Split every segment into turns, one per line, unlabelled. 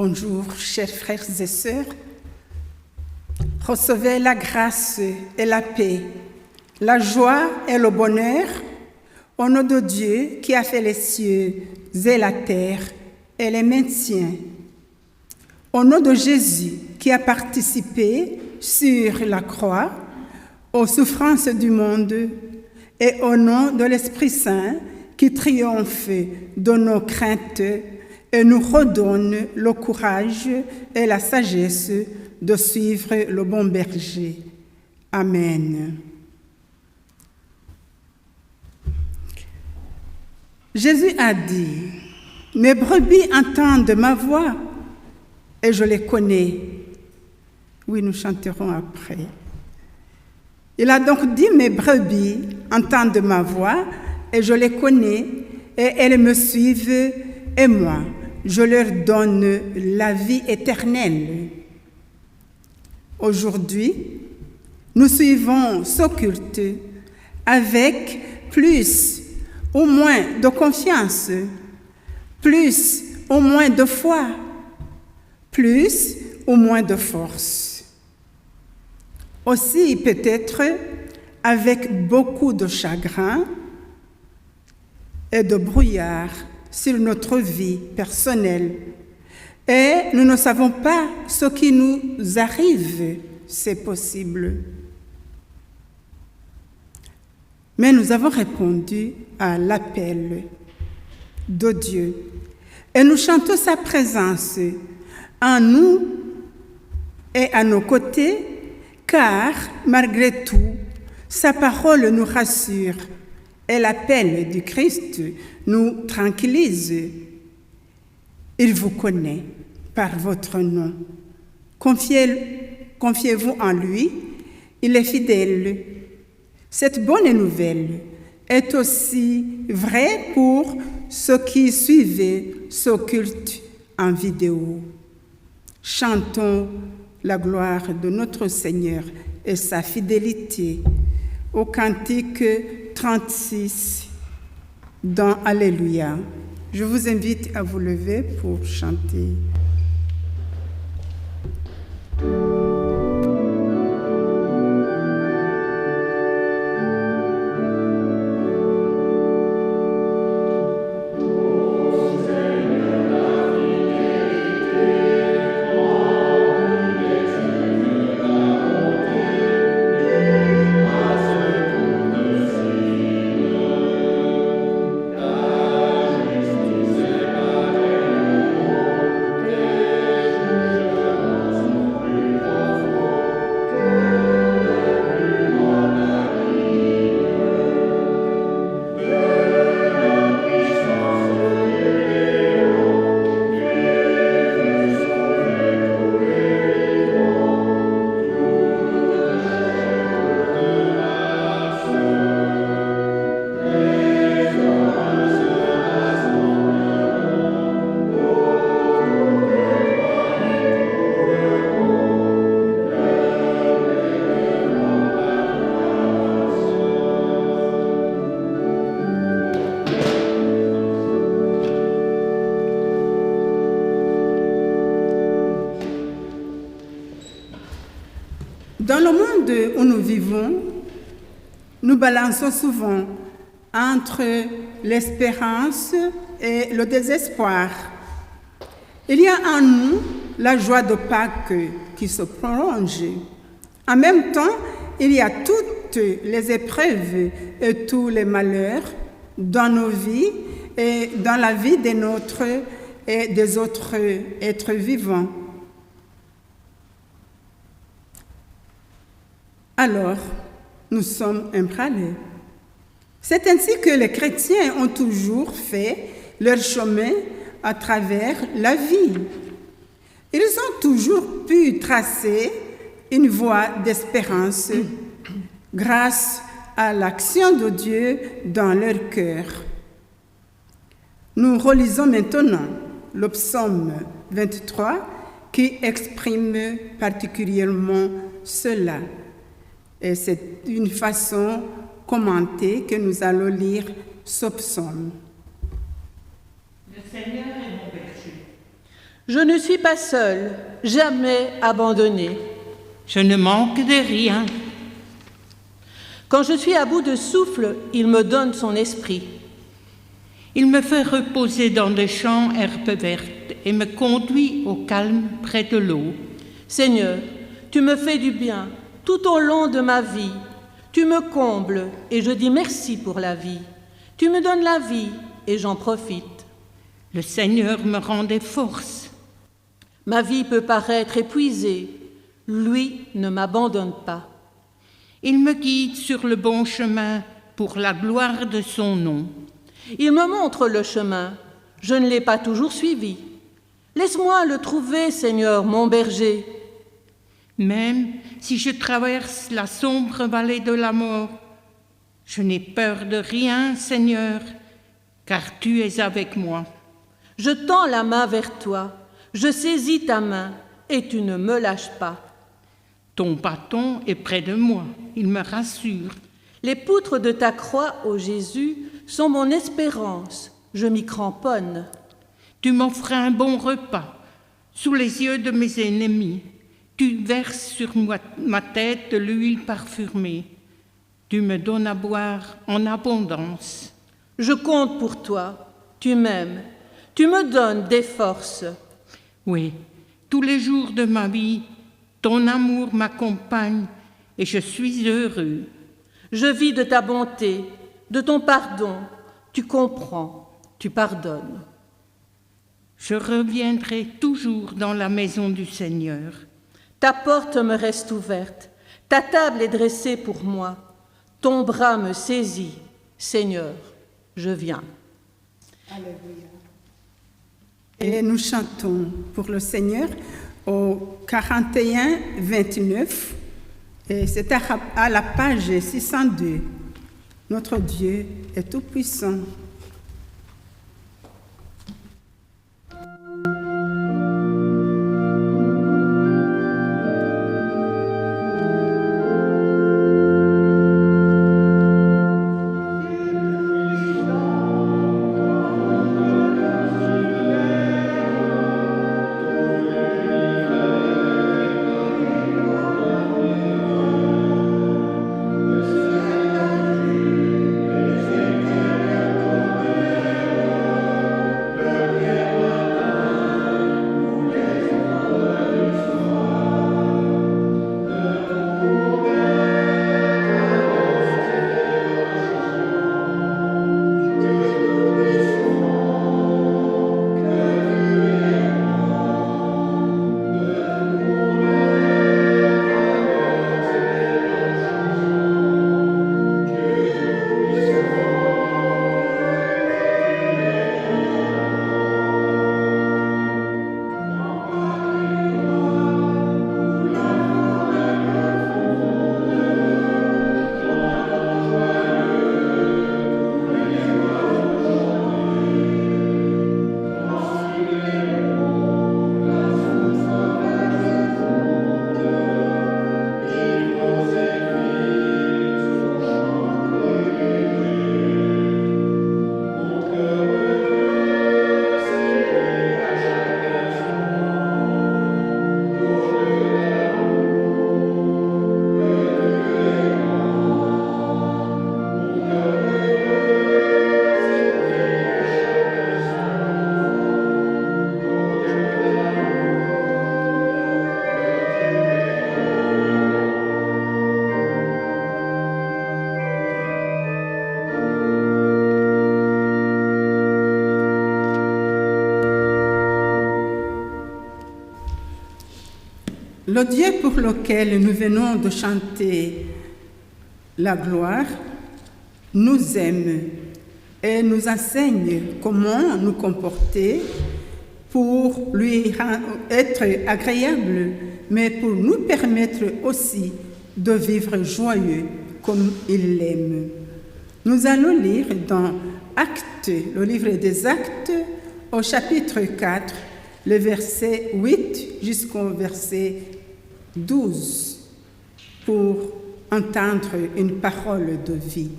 Bonjour, chers frères et sœurs. Recevez la grâce et la paix, la joie et le bonheur au nom de Dieu qui a fait les cieux et la terre et les maintient. Au nom de Jésus qui a participé sur la croix aux souffrances du monde et au nom de l'Esprit Saint qui triomphe de nos craintes et nous redonne le courage et la sagesse de suivre le bon berger. Amen. Jésus a dit, « Mes brebis entendent ma voix et je les connais. » Oui, nous chanterons après. Il a donc dit, « Mes brebis entendent ma voix et je les connais et elles me suivent et moi, je leur donne la vie éternelle. » Aujourd'hui, nous suivons ce culte avec plus ou moins de confiance, plus ou moins de foi, plus ou moins de force. Aussi peut-être avec beaucoup de chagrin et de brouillard sur notre vie personnelle. Et nous ne savons pas ce qui nous arrive, c'est possible. Mais nous avons répondu à l'appel de Dieu. Et nous chantons sa présence en nous et à nos côtés, car malgré tout, sa parole nous rassure et l'appel du Christ nous tranquillise. Il vous connaît par votre nom. Confiez-vous en lui, il est fidèle. Cette bonne nouvelle est aussi vraie pour ceux qui suivaient ce culte en vidéo. Chantons la gloire de notre Seigneur et sa fidélité au cantique 36 dans Alléluia. Je vous invite à vous lever pour chanter. Dans le monde où nous vivons, nous balançons souvent entre l'espérance et le désespoir. Il y a en nous la joie de Pâques qui se prolonge. En même temps, il y a toutes les épreuves et tous les malheurs dans nos vies et dans la vie des nôtres et des autres êtres vivants. Alors, nous sommes ébranlés. C'est ainsi que les chrétiens ont toujours fait leur chemin à travers la vie. Ils ont toujours pu tracer une voie d'espérance grâce à l'action de Dieu dans leur cœur. Nous relisons maintenant le psaume 23 qui exprime particulièrement cela. Et c'est une façon commentée que nous allons lire ce psaume.
Le Seigneur est mon berger. Je ne suis pas seule, jamais abandonnée.
Je ne manque de rien.
Quand je suis à bout de souffle, il me donne son esprit.
Il me fait reposer dans des champs herbes vertes et me conduit au calme près de l'eau.
Seigneur, tu me fais du bien tout au long de ma vie. Tu me combles et je dis merci pour la vie. Tu me donnes la vie et j'en profite.
Le Seigneur me rend des forces.
Ma vie peut paraître épuisée. Lui ne m'abandonne pas.
Il me guide sur le bon chemin pour la gloire de son nom.
Il me montre le chemin. Je ne l'ai pas toujours suivi. Laisse-moi le trouver, Seigneur, mon berger.
Même si je traverse la sombre vallée de la mort, je n'ai peur de rien, Seigneur, car tu es avec moi.
Je tends la main vers toi, je saisis ta main et tu ne me lâches pas.
Ton bâton est près de moi, il me rassure.
Les poutres de ta croix, ô Jésus, sont mon espérance, je m'y cramponne.
Tu m'offres un bon repas sous les yeux de mes ennemis. Tu verses sur ma tête de l'huile parfumée. Tu me donnes à boire en abondance.
Je compte pour toi, tu m'aimes, tu me donnes des forces.
Oui, tous les jours de ma vie, ton amour m'accompagne et je suis heureux.
Je vis de ta bonté, de ton pardon. Tu comprends, tu pardonnes.
Je reviendrai toujours dans la maison du Seigneur.
Ta porte me reste ouverte, ta table est dressée pour moi. Ton bras me saisit, Seigneur, je viens.
Alléluia. Et nous chantons pour le Seigneur au 41, 29, et c'est à la page 602. Notre Dieu est tout-puissant. Le Dieu pour lequel nous venons de chanter la gloire nous aime et nous enseigne comment nous comporter pour lui être agréable, mais pour nous permettre aussi de vivre joyeux comme il l'aime. Nous allons lire dans Actes, le livre des Actes, au chapitre 4, le verset 8 jusqu'au verset 12, pour entendre une parole de vie.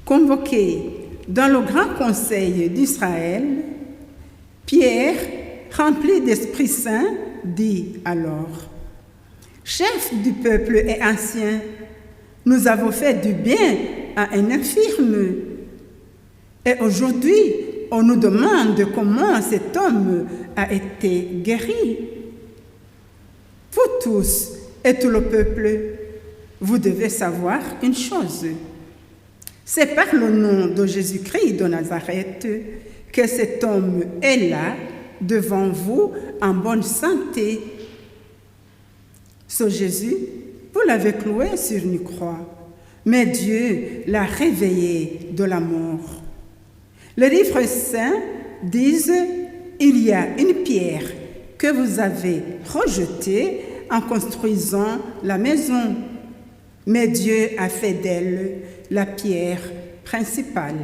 Convoqués dans le grand conseil d'Israël, Pierre, rempli d'Esprit Saint, dit alors: Chef du peuple et ancien, nous avons fait du bien à un infirme. Et aujourd'hui, on nous demande comment cet homme a été guéri. Vous tous et tout le peuple, vous devez savoir une chose. C'est par le nom de Jésus-Christ de Nazareth que cet homme est là, devant vous, en bonne santé. Ce Jésus, vous l'avez cloué sur une croix, mais Dieu l'a réveillé de la mort. Les livres saints disent: il y a une pierre que vous avez rejetée en construisant la maison, mais Dieu a fait d'elle la pierre principale.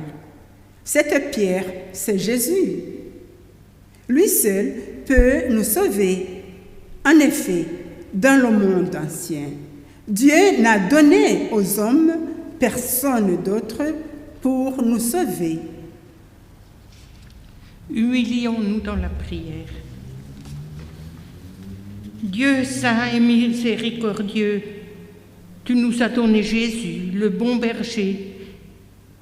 Cette pierre, c'est Jésus. Lui seul peut nous sauver. En effet, dans le monde ancien, Dieu n'a donné aux hommes personne d'autre pour nous sauver.
Humilions-nous dans la prière. Dieu saint et miséricordieux, tu nous as donné Jésus, le bon berger,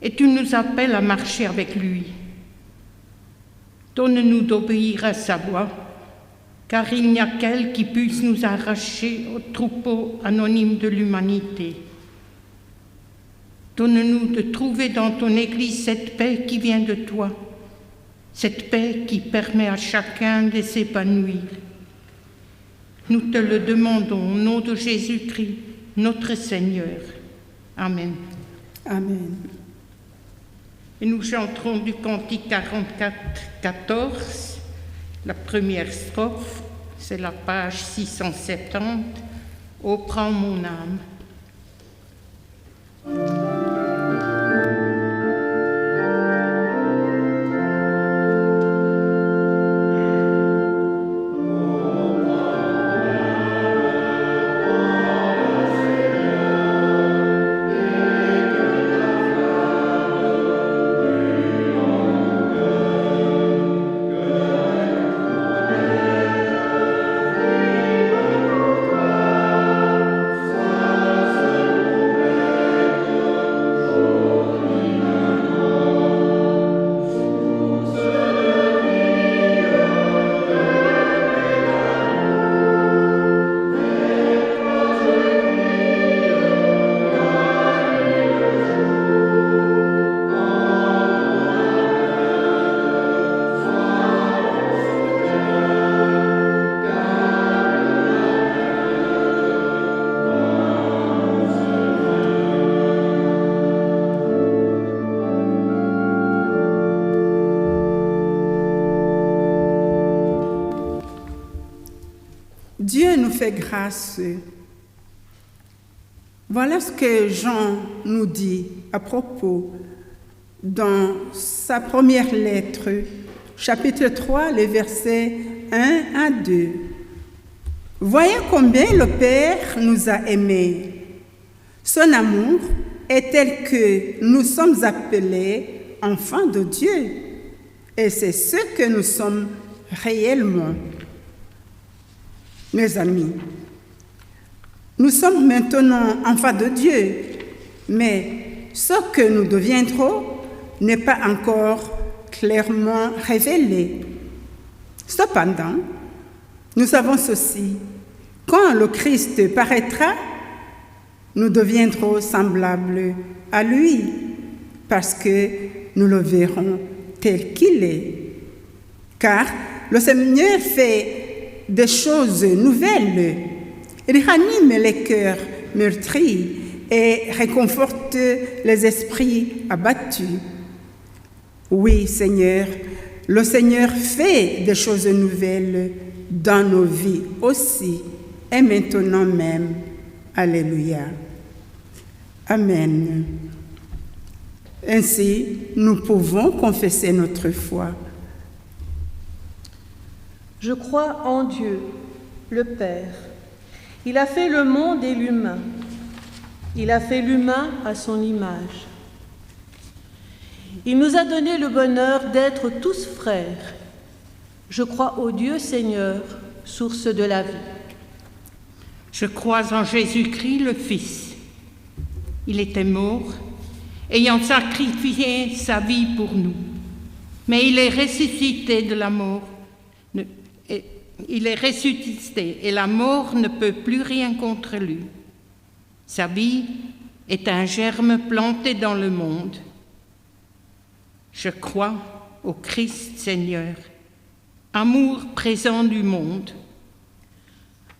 et tu nous appelles à marcher avec lui. Donne-nous d'obéir à sa voix, car il n'y a qu'elle qui puisse nous arracher au troupeau anonyme de l'humanité. Donne-nous de trouver dans ton Église cette paix qui vient de toi, cette paix qui permet à chacun de s'épanouir. Nous te le demandons au nom de Jésus-Christ, notre Seigneur. Amen.
Amen.
Et nous chanterons du cantique 44, 14. La première strophe, c'est la page 670. « Ô prends mon âme ».
Dieu nous fait grâce. Voilà ce que Jean nous dit à propos dans sa première lettre, chapitre 3, les versets 1 à 2. Voyez combien le Père nous a aimés. Son amour est tel que nous sommes appelés enfants de Dieu. Et c'est ce que nous sommes réellement. Mes amis, nous sommes maintenant enfants de Dieu, mais ce que nous deviendrons n'est pas encore clairement révélé. Cependant, nous savons ceci: quand le Christ paraîtra, nous deviendrons semblables à lui, parce que nous le verrons tel qu'il est. Car le Seigneur fait des choses nouvelles. Il ranime les cœurs meurtris et réconforte les esprits abattus. Oui, Seigneur, le Seigneur fait des choses nouvelles dans nos vies aussi, et maintenant même. Alléluia. Amen. Ainsi, nous pouvons confesser notre foi.
Je crois en Dieu, le Père. Il a fait le monde et l'humain. Il a fait l'humain à son image. Il nous a donné le bonheur d'être tous frères. Je crois au Dieu Seigneur, source de la vie.
Je crois en Jésus-Christ, le Fils. Il était mort, ayant sacrifié sa vie pour nous. Mais il est ressuscité de la mort. Il est ressuscité et la mort ne peut plus rien contre lui. Sa vie est un germe planté dans le monde. Je crois au Christ Seigneur, amour présent du monde.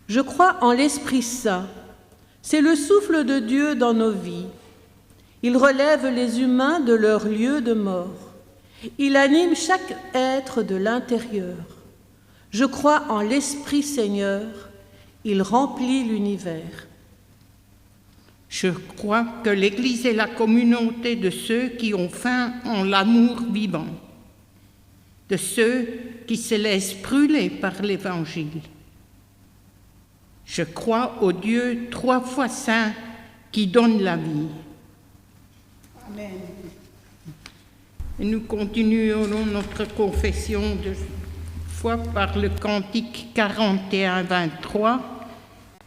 Je crois en l'Esprit Saint. C'est le souffle de Dieu dans nos vies. Il relève les humains de leur lieu de mort. Il anime chaque être de l'intérieur. Je crois en l'Esprit Seigneur. Il remplit l'univers.
Je crois que l'Église est la communauté de ceux qui ont faim en l'amour vivant, de ceux qui se laissent brûler par l'Évangile. Je crois au Dieu 3 fois saint qui donne la vie.
Amen.
Et nous continuons notre confession de foi par le cantique 41-23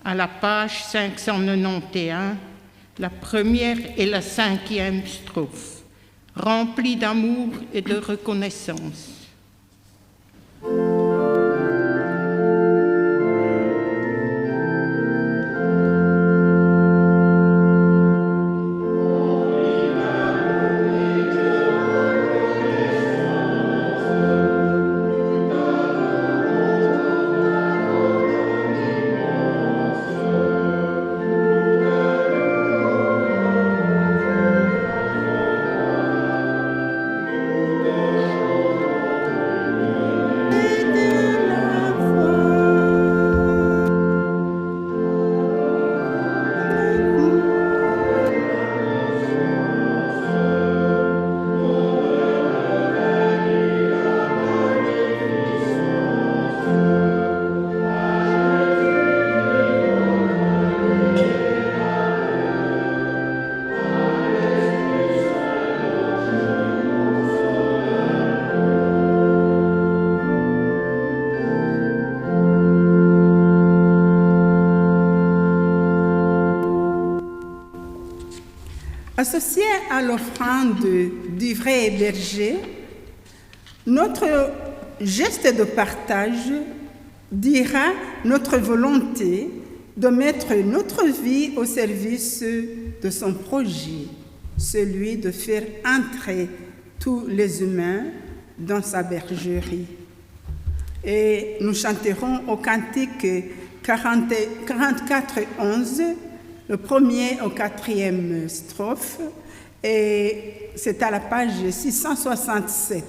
à la page 591, la première et la 5e strophe, remplie d'amour et de reconnaissance.
Associé à l'offrande du vrai berger, notre geste de partage dira notre volonté de mettre notre vie au service de son projet, celui de faire entrer tous les humains dans sa bergerie. Et nous chanterons au cantique 44-11, le premier au 4e strophe, et c'est à la page 667.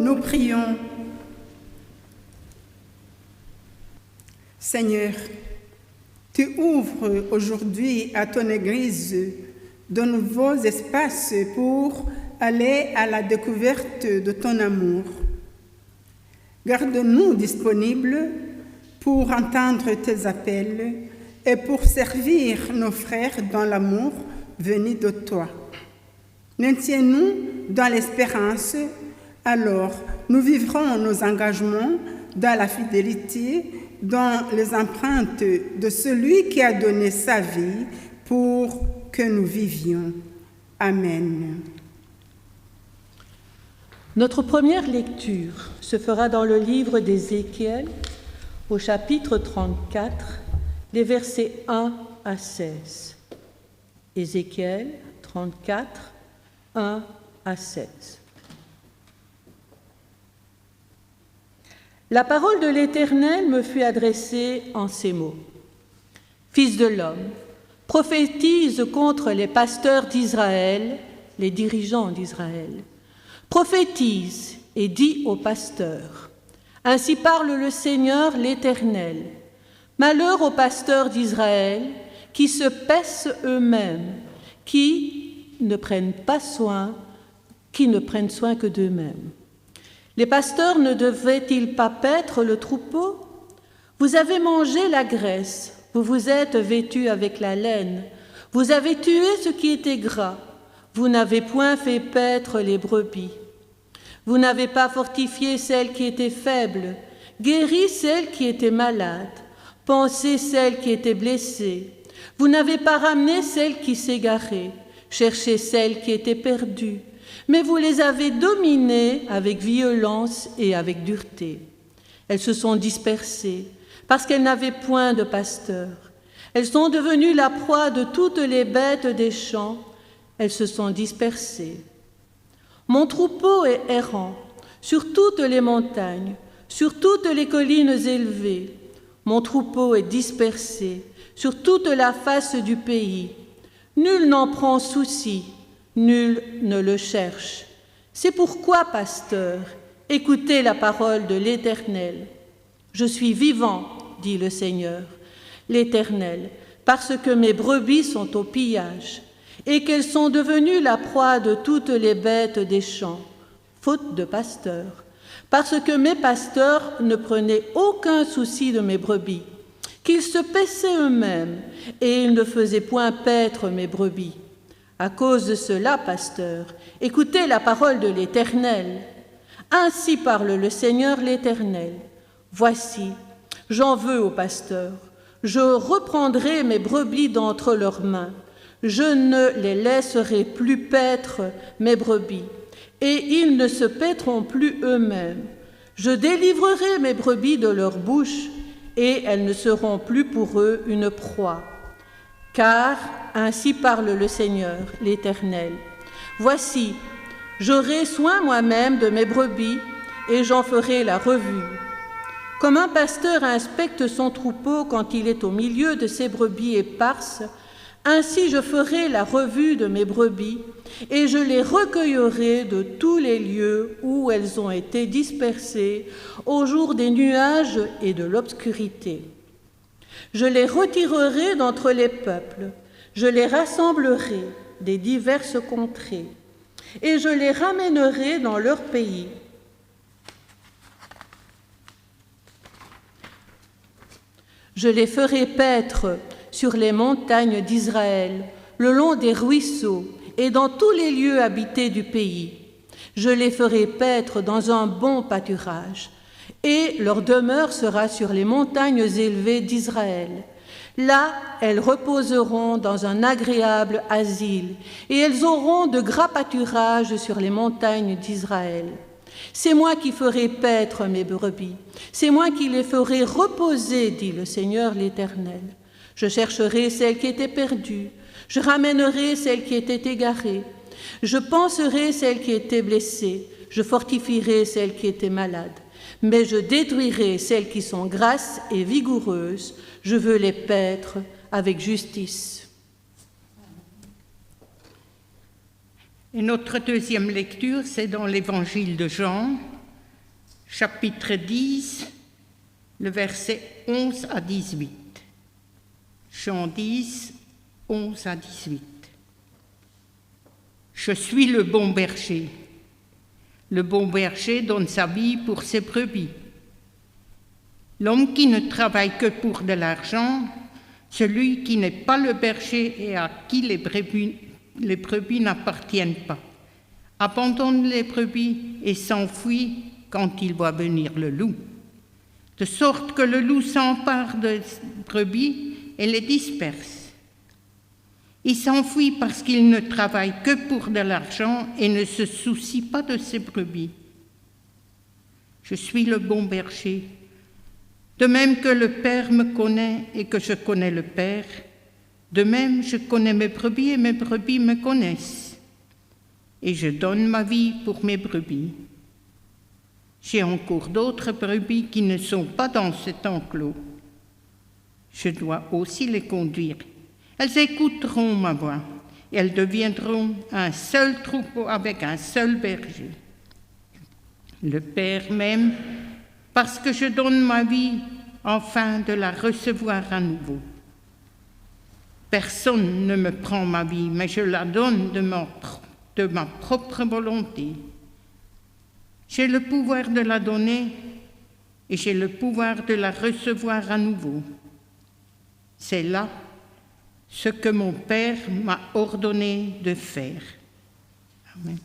Nous prions. Seigneur, tu ouvres aujourd'hui à ton Église de nouveaux espaces pour aller à la découverte de ton amour. Garde-nous disponibles pour entendre tes appels et pour servir nos frères dans l'amour venu de toi. Maintiens-nous dans l'espérance, alors nous vivrons nos engagements dans la fidélité, dans les empreintes de celui qui a donné sa vie pour que nous vivions. Amen.
Notre première lecture se fera dans le livre d'Ézéchiel, au chapitre 34, les versets 1 à 16. Ézéchiel 34, 1 à 16. La parole de l'Éternel me fut adressée en ces mots. Fils de l'homme, prophétise contre les pasteurs d'Israël, les dirigeants d'Israël. Prophétise et dis aux pasteurs, ainsi parle le Seigneur l'Éternel. Malheur aux pasteurs d'Israël qui se paissent eux-mêmes, qui ne prennent soin que d'eux-mêmes. Les pasteurs ne devaient-ils pas paître le troupeau? Vous avez mangé la graisse, vous vous êtes vêtus avec la laine, vous avez tué ce qui était gras, vous n'avez point fait paître les brebis. Vous n'avez pas fortifié celle qui était faible, guéri celle qui était malade, pansé celle qui était blessée. Vous n'avez pas ramené celle qui s'égarait, cherché celle qui était perdue, mais vous les avez dominées avec violence et avec dureté. Elles se sont dispersées parce qu'elles n'avaient point de pasteur. Elles sont devenues la proie de toutes les bêtes des champs. Elles se sont dispersées. Mon troupeau est errant sur toutes les montagnes, sur toutes les collines élevées. Mon troupeau est dispersé sur toute la face du pays. Nul n'en prend souci, nul ne le cherche. C'est pourquoi, pasteur, écoutez la parole de l'Éternel. Je suis vivant, dit le Seigneur, l'Éternel, parce que mes brebis sont au pillage et qu'elles sont devenues la proie de toutes les bêtes des champs, faute de pasteurs, parce que mes pasteurs ne prenaient aucun souci de mes brebis, qu'ils se paissaient eux-mêmes et ils ne faisaient point paître mes brebis. À cause de cela, pasteur, écoutez la parole de l'Éternel. Ainsi parle le Seigneur l'Éternel. Voici, j'en veux aux pasteurs. Je reprendrai mes brebis d'entre leurs mains. Je ne les laisserai plus paître mes brebis, et ils ne se paîtront plus eux-mêmes. Je délivrerai mes brebis de leur bouche, et elles ne seront plus pour eux une proie. Car ainsi parle le Seigneur, l'Éternel. Voici, j'aurai soin moi-même de mes brebis, et j'en ferai la revue. Comme un pasteur inspecte son troupeau quand il est au milieu de ses brebis éparses, ainsi je ferai la revue de mes brebis, et je les recueillerai de tous les lieux où elles ont été dispersées au jour des nuages et de l'obscurité. Je les retirerai d'entre les peuples, je les rassemblerai des diverses contrées, et je les ramènerai dans leur pays. Je les ferai paître sur les montagnes d'Israël, le long des ruisseaux et dans tous les lieux habités du pays. Je les ferai paître dans un bon pâturage, et leur demeure sera sur les montagnes élevées d'Israël. Là, elles reposeront dans un agréable asile, et elles auront de gras pâturages sur les montagnes d'Israël. C'est moi qui ferai paître mes brebis, c'est moi qui les ferai reposer, dit le Seigneur l'Éternel. Je chercherai celles qui étaient perdues, je ramènerai celles qui étaient égarées, je panserai celles qui étaient blessées, je fortifierai celles qui étaient malades, mais je détruirai celles qui sont grasses et vigoureuses, je veux les paître avec justice.
Et notre deuxième lecture, c'est dans l'Évangile de Jean, chapitre 10, le verset 11 à 18. Jean 10, 11 à 18. Je suis le bon berger. Le bon berger donne sa vie pour ses brebis. L'homme qui ne travaille que pour de l'argent, celui qui n'est pas le berger et à qui les brebis n'appartiennent pas, abandonne les brebis et s'enfuit quand il voit venir le loup, de sorte que le loup s'empare des brebis et les disperse. Il s'enfuit parce qu'il ne travaille que pour de l'argent et ne se soucie pas de ses brebis. Je suis le bon berger. De même que le Père me connaît et que je connais le Père, de même je connais mes brebis et mes brebis me connaissent. Et je donne ma vie pour mes brebis. J'ai encore d'autres brebis qui ne sont pas dans cet enclos. Je dois aussi les conduire. Elles écouteront ma voix et elles deviendront un seul troupeau avec un seul berger. Le Père m'aime parce que je donne ma vie afin de la recevoir à nouveau. Personne ne me prend ma vie, mais je la donne de ma propre volonté. J'ai le pouvoir de la donner et j'ai le pouvoir de la recevoir à nouveau. C'est là ce que mon Père m'a ordonné de faire. Amen.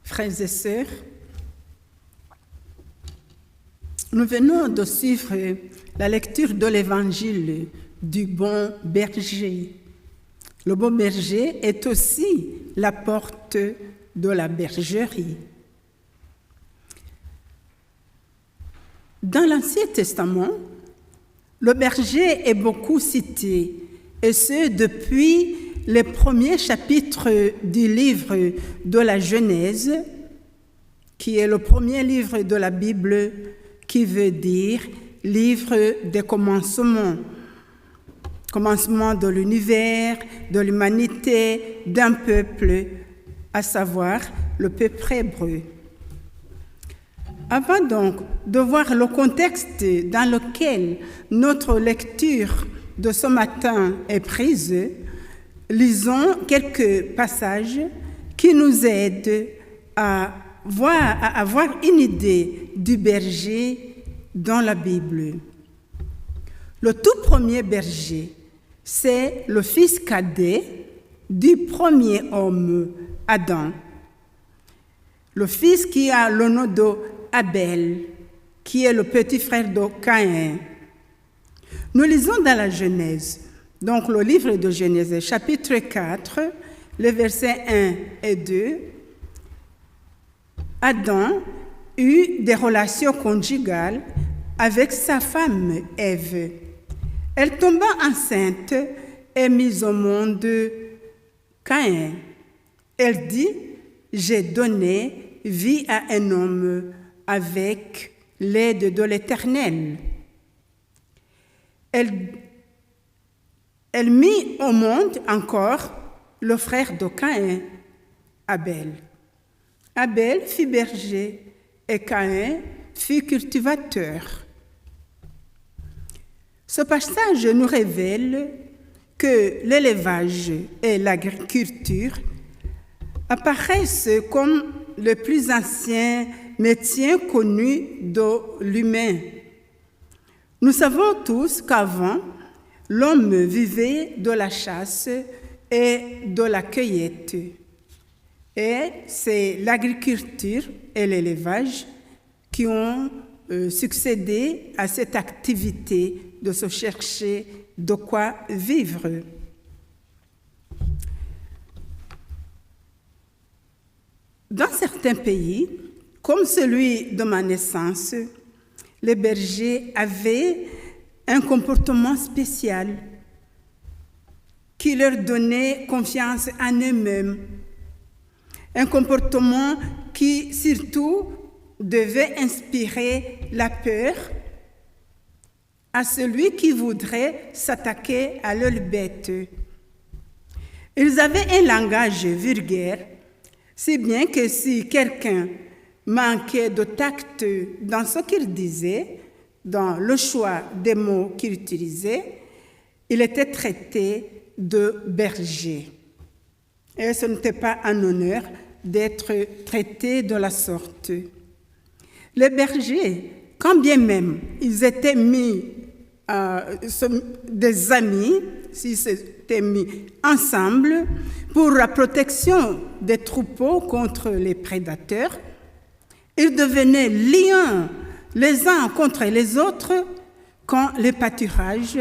Frères et sœurs, nous venons de suivre la lecture de l'évangile du bon berger. Le bon berger est aussi la porte de la bergerie. Dans l'Ancien Testament, le berger est beaucoup cité, et ce depuis les premiers chapitres du livre de la Genèse, qui est le premier livre de la Bible, qui veut dire livre des commencements. Commencement de l'univers, de l'humanité, d'un peuple, à savoir le peuple hébreu. Avant donc de voir le contexte dans lequel notre lecture de ce matin est prise, lisons quelques passages qui nous aident à avoir une idée du berger dans la Bible. Le tout premier berger, c'est le fils cadet du premier homme, Adam. Le fils qui a le nom d'Abel, qui est le petit frère de Caïn. Nous lisons dans la Genèse, donc le livre de Genèse, chapitre 4, les versets 1 et 2. Adam eut des relations conjugales avec sa femme Ève. Elle tomba enceinte et mise au monde Caïn. Elle dit, « J'ai donné vie à un homme avec l'aide de l'Éternel. » Elle mit au monde encore le frère de Caïn, Abel. Abel fut berger et Caïn fut cultivateur. Ce passage nous révèle que l'élevage et l'agriculture apparaissent comme les plus anciens métiers connus de l'humain. Nous savons tous qu'avant, l'homme vivait de la chasse et de la cueillette. Et c'est l'agriculture et l'élevage qui ont succédé à cette activité de se chercher de quoi vivre. Dans certains pays, comme celui de ma naissance, les bergers avaient un comportement spécial qui leur donnait confiance en eux-mêmes, un comportement qui surtout devait inspirer la peur à celui qui voudrait s'attaquer à leurs bêtes. Ils avaient un langage vulgaire, si bien que si quelqu'un manquait de tact dans ce qu'il disait, dans le choix des mots qu'il utilisait, il était traité de berger. Et ce n'était pas un honneur d'être traité de la sorte. Les bergers, quand bien même ils étaient mis des amis, s'ils s'étaient mis ensemble pour la protection des troupeaux contre les prédateurs, ils devenaient liens les uns contre les autres quand le pâturage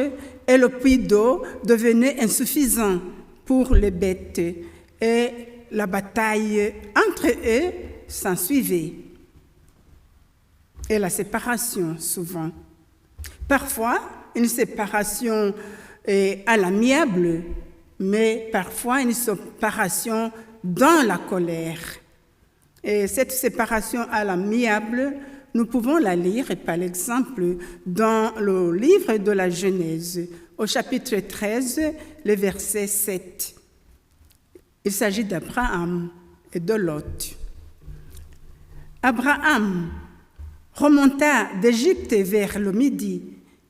et le puits d'eau devenaient insuffisants pour les bêtes et la bataille entre eux s'ensuivait. Et la séparation, souvent. Parfois, une séparation à l'amiable, mais parfois une séparation dans la colère. Et cette séparation à l'amiable, nous pouvons la lire, par exemple, dans le livre de la Genèse, au chapitre 13, le verset 7. Il s'agit d'Abraham et de Lot. Abraham remonta d'Égypte vers le Midi,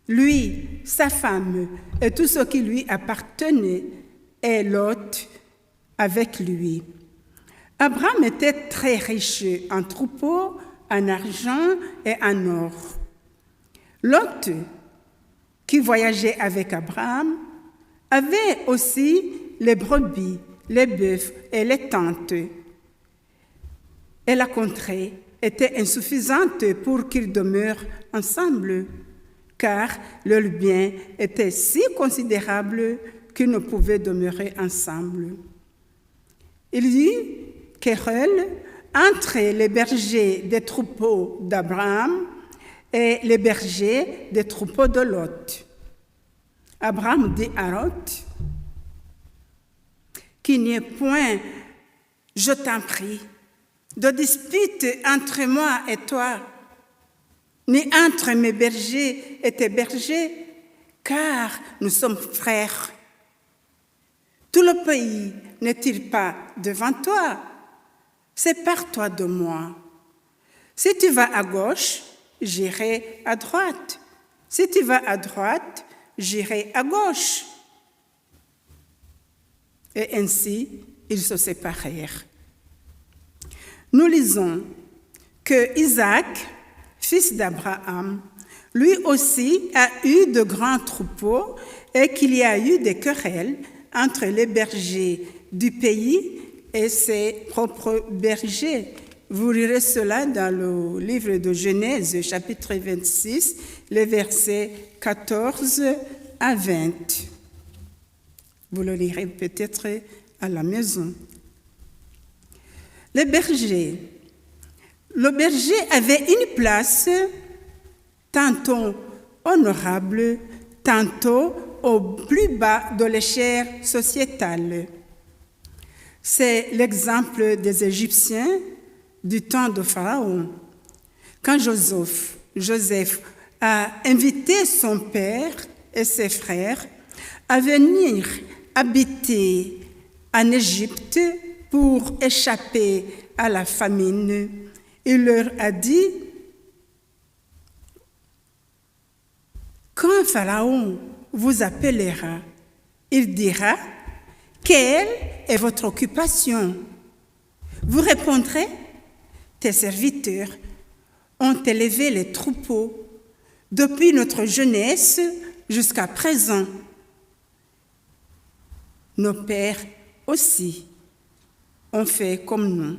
lui, sa femme et tout ce qui lui appartenait, et Lot avec lui. Abraham était très riche en troupeaux, en argent et en or. Lot, qui voyageait avec Abraham, avait aussi les brebis, les bœufs et les tentes. Et la contrée était insuffisante pour qu'ils demeurent ensemble, car leurs biens étaient si considérables qu'ils ne pouvaient demeurer ensemble. Il y eut querelle entre les bergers des troupeaux d'Abraham et les bergers des troupeaux de Lot. Abraham dit à Lot, « Qu'il n'y ait point, je t'en prie, de dispute entre moi et toi, ni entre mes bergers et tes bergers, car nous sommes frères. Tout le pays n'est-il pas devant toi? Sépare-toi de moi. Si tu vas à gauche, j'irai à droite. Si tu vas à droite, j'irai à gauche. » Et ainsi, ils se séparèrent. Nous lisons que Isaac, fils d'Abraham, lui aussi a eu de grands troupeaux et qu'il y a eu des querelles entre les bergers du pays et ses propres bergers. Vous lirez cela dans le livre de Genèse, chapitre 26, les versets 14 à 20. Vous le lirez peut-être à la maison. Le berger avait une place tantôt honorable, tantôt au plus bas de l'échelle sociétale. C'est l'exemple des Égyptiens du temps de Pharaon. Quand Joseph a invité son père et ses frères à venir habiter en Égypte pour échapper à la famine, il leur a dit, « Quand Pharaon vous appellera, il dira, « Quelle est votre occupation ?» Vous répondrez, « Tes serviteurs ont élevé les troupeaux depuis notre jeunesse jusqu'à présent. Nos pères aussi ont fait comme nous.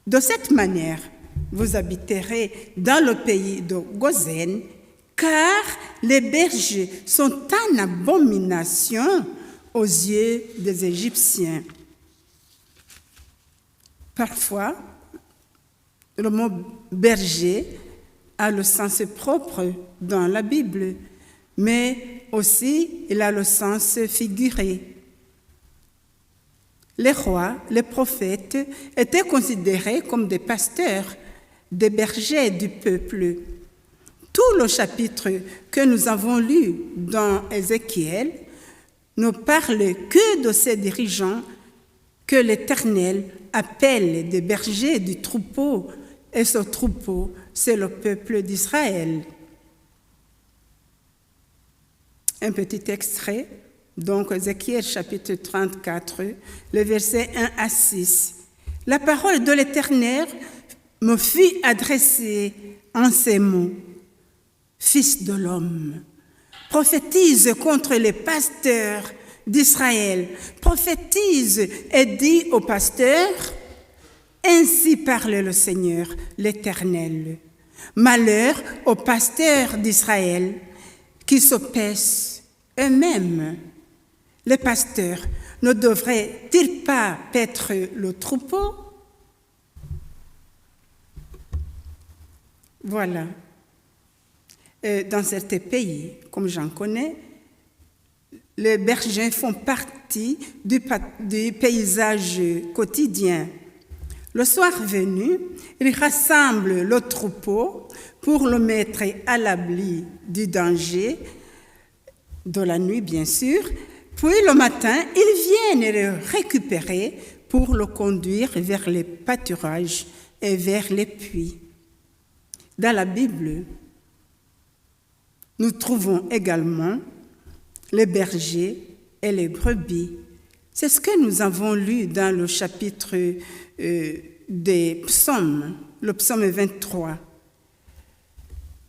De cette manière, vous habiterez dans le pays de Goshen, car les bergers sont en abomination aux yeux des Égyptiens. » Parfois, le mot berger a le sens propre dans la Bible, mais aussi il a le sens figuré. Les rois, les prophètes étaient considérés comme des pasteurs, des bergers du peuple. Tout le chapitre que nous avons lu dans Ézéchiel ne parle que de ces dirigeants que l'Éternel appelle des bergers du troupeau, et ce troupeau, c'est le peuple d'Israël. Un petit extrait, donc Ézéchiel chapitre 34, le verset 1 à 6. « La parole de l'Éternel me fut adressée en ces mots. Fils de l'homme, prophétise contre les pasteurs d'Israël. Prophétise et dis aux pasteurs, ainsi parle le Seigneur, l'Éternel. Malheur aux pasteurs d'Israël qui se paissent eux-mêmes. Les pasteurs ne devraient-ils pas paître le troupeau? » Voilà. Dans certains pays, comme j'en connais, les bergers font partie du paysage quotidien. Le soir venu, ils rassemblent le troupeau pour le mettre à l'abri du danger, de la nuit bien sûr, puis le matin, ils viennent le récupérer pour le conduire vers les pâturages et vers les puits. Dans la Bible, nous trouvons également les bergers et les brebis. C'est ce que nous avons lu dans le chapitre des psaumes, le psaume 23.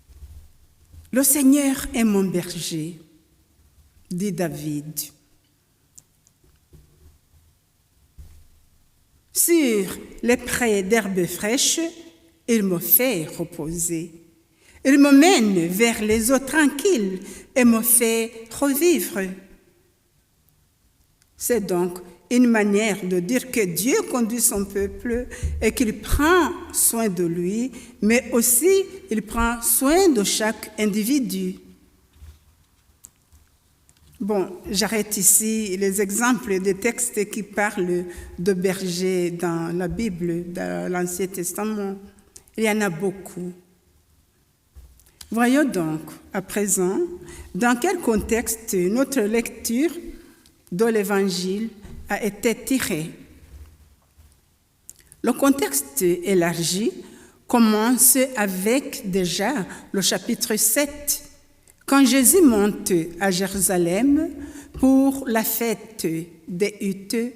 « Le Seigneur est mon berger », dit David. « Sur les prés d'herbes fraîches, il me fait reposer. Il me mène vers les eaux tranquilles et me fait revivre. » C'est donc une manière de dire que Dieu conduit son peuple et qu'il prend soin de lui, mais aussi il prend soin de chaque individu. Bon, j'arrête ici les exemples des textes qui parlent de bergers dans la Bible, dans l'Ancien Testament. Il y en a beaucoup. Voyons donc, à présent, dans quel contexte notre lecture de l'Évangile a été tirée. Le contexte élargi commence avec déjà le chapitre 7, quand Jésus monte à Jérusalem pour la fête des huttes,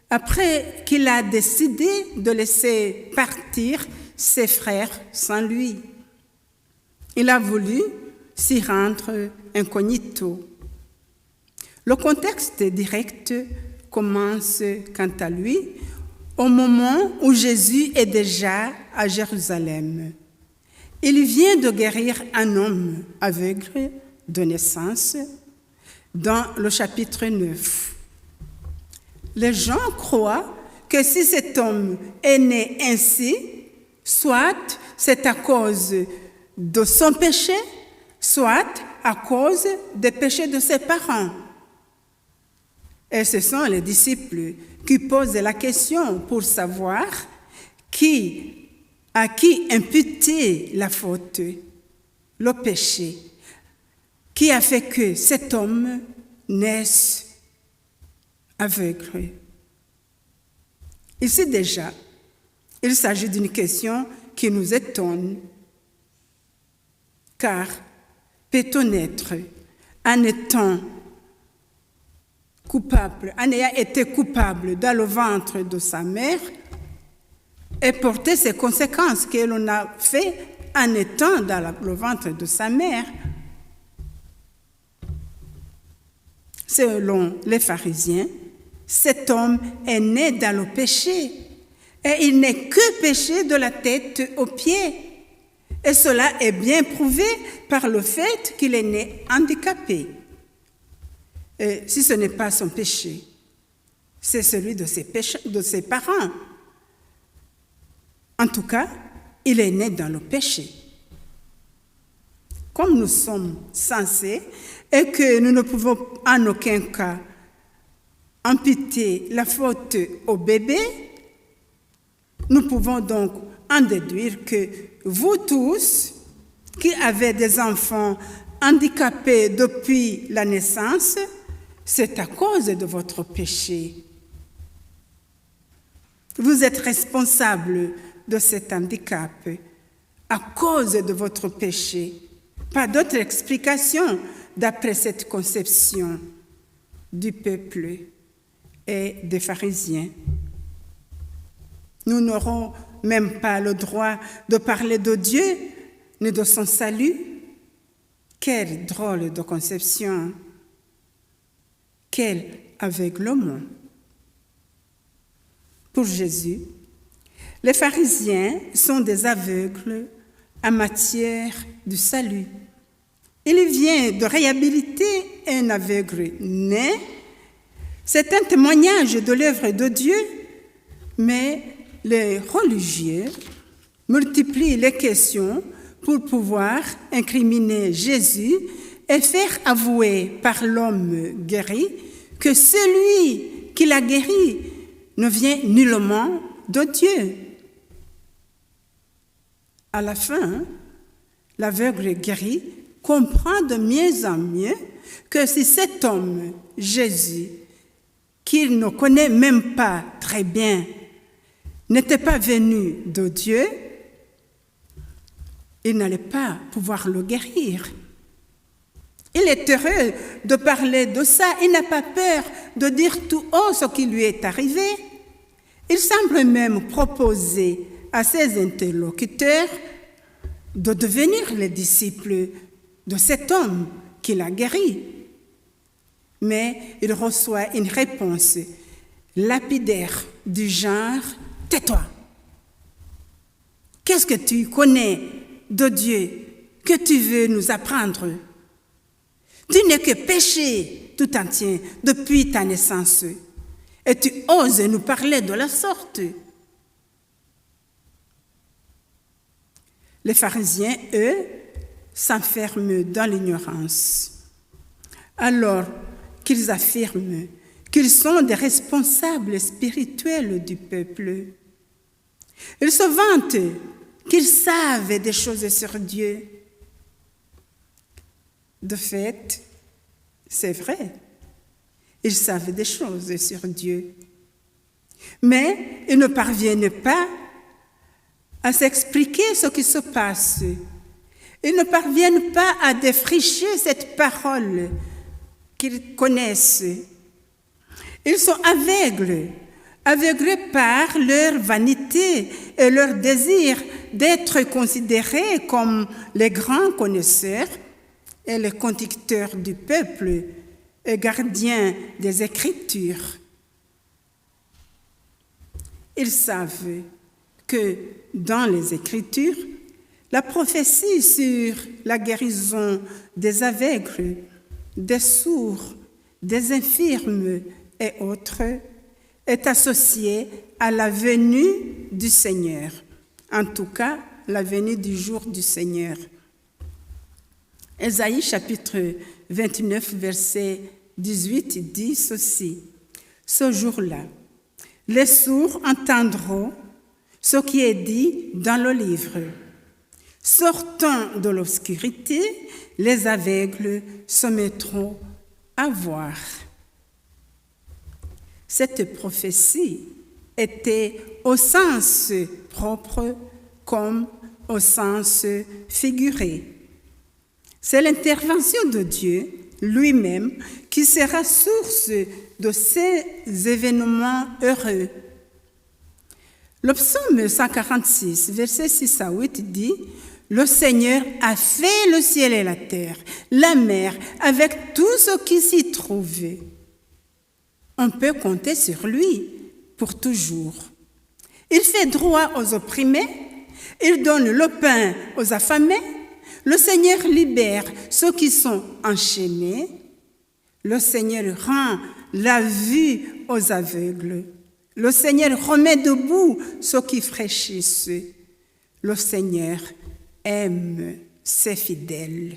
après qu'il a décidé de laisser partir ses frères sans lui. Il a voulu s'y rendre incognito. Le contexte direct commence, quant à lui, au moment où Jésus est déjà à Jérusalem. Il vient de guérir un homme aveugle de naissance dans le chapitre 9. Les gens croient que si cet homme est né ainsi, soit c'est à cause de son péché, soit à cause des péchés de ses parents. Et ce sont les disciples qui posent la question pour savoir à qui imputer la faute, le péché, qui a fait que cet homme naisse aveugle. Ici déjà, il s'agit d'une question qui nous étonne, car peut-on être, en étant coupable, en ayant été coupable dans le ventre de sa mère, et porter ces conséquences que l'on a fait en étant dans le ventre de sa mère? Selon les pharisiens, cet homme est né dans le péché, et il n'est que péché de la tête aux pieds. Et cela est bien prouvé par le fait qu'il est né handicapé. Et si ce n'est pas son péché, c'est celui de ses parents. En tout cas, il est né dans le péché. comme nous sommes censés et que nous ne pouvons en aucun cas imputer la faute au bébé, nous pouvons donc en déduire que vous tous qui avez des enfants handicapés depuis la naissance, c'est à cause de votre péché. Vous êtes responsable de cet handicap à cause de votre péché. Pas d'autre explication d'après cette conception du peuple et des pharisiens. Nous n'aurons même pas le droit de parler de Dieu ni de son salut. Quelle drôle de conception! Quel aveuglement! Pour Jésus, les pharisiens sont des aveugles en matière du salut. Il vient de réhabiliter un aveugle né. C'est un témoignage de l'œuvre de Dieu, mais les religieux multiplient les questions pour pouvoir incriminer Jésus et faire avouer par l'homme guéri que celui qui l'a guéri ne vient nullement de Dieu. À la fin, l'aveugle guéri comprend de mieux en mieux que si cet homme, Jésus, qu'il ne connaît même pas très bien, n'était pas venu de Dieu, il n'allait pas pouvoir le guérir. Il est heureux de parler de ça, il n'a pas peur de dire tout haut ce qui lui est arrivé. Il semble même proposer à ses interlocuteurs de devenir les disciples de cet homme qui l'a guéri. Mais il reçoit une réponse lapidaire du genre « Tais-toi! Qu'est-ce que tu connais de Dieu que tu veux nous apprendre? Tu n'es que péché tout entier depuis ta naissance et tu oses nous parler de la sorte. » Les pharisiens, eux, s'enferment dans l'ignorance, alors qu'ils affirment qu'ils sont des responsables spirituels du peuple. Ils se vantent qu'ils savent des choses sur Dieu. De fait, c'est vrai, ils savent des choses sur Dieu, mais ils ne parviennent pas à s'expliquer ce qui se passe. Ils ne parviennent pas à défricher cette parole qu'ils connaissent. Ils sont aveuglés par leur vanité et leur désir d'être considérés comme les grands connaisseurs et les conducteurs du peuple et gardiens des Écritures. Ils savent que dans les Écritures, la prophétie sur la guérison des aveugles, des sourds, des infirmes et autres est associée à la venue du Seigneur, en tout cas la venue du jour du Seigneur. Ésaïe chapitre 29, verset 18 dit ceci: « Ce jour-là, les sourds entendront ce qui est dit dans le livre. Sortant de l'obscurité, les aveugles se mettront à voir. » Cette prophétie était au sens propre comme au sens figuré. C'est l'intervention de Dieu lui-même qui sera source de ces événements heureux. Le psaume 146, versets 6 à 8 dit « Le Seigneur a fait le ciel et la terre, la mer, avec tout ce qui s'y trouve. » On peut compter sur lui pour toujours. Il fait droit aux opprimés, il donne le pain aux affamés, le Seigneur libère ceux qui sont enchaînés, le Seigneur rend la vue aux aveugles, le Seigneur remet debout ceux qui fraîchissent, le Seigneur aime ses fidèles.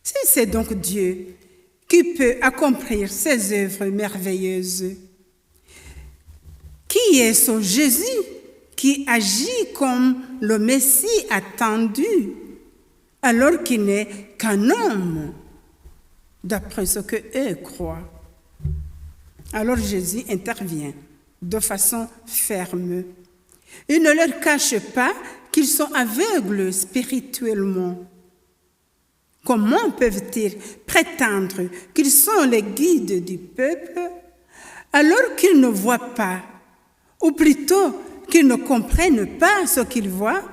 Si c'est donc Dieu qui peut accomplir ses œuvres merveilleuses, qui est ce Jésus qui agit comme le Messie attendu, alors qu'il n'est qu'un homme, d'après ce qu'eux croient? Alors Jésus intervient de façon ferme. Il ne leur cache pas qu'ils sont aveugles spirituellement. Comment peuvent-ils prétendre qu'ils sont les guides du peuple alors qu'ils ne voient pas, ou plutôt qu'ils ne comprennent pas ce qu'ils voient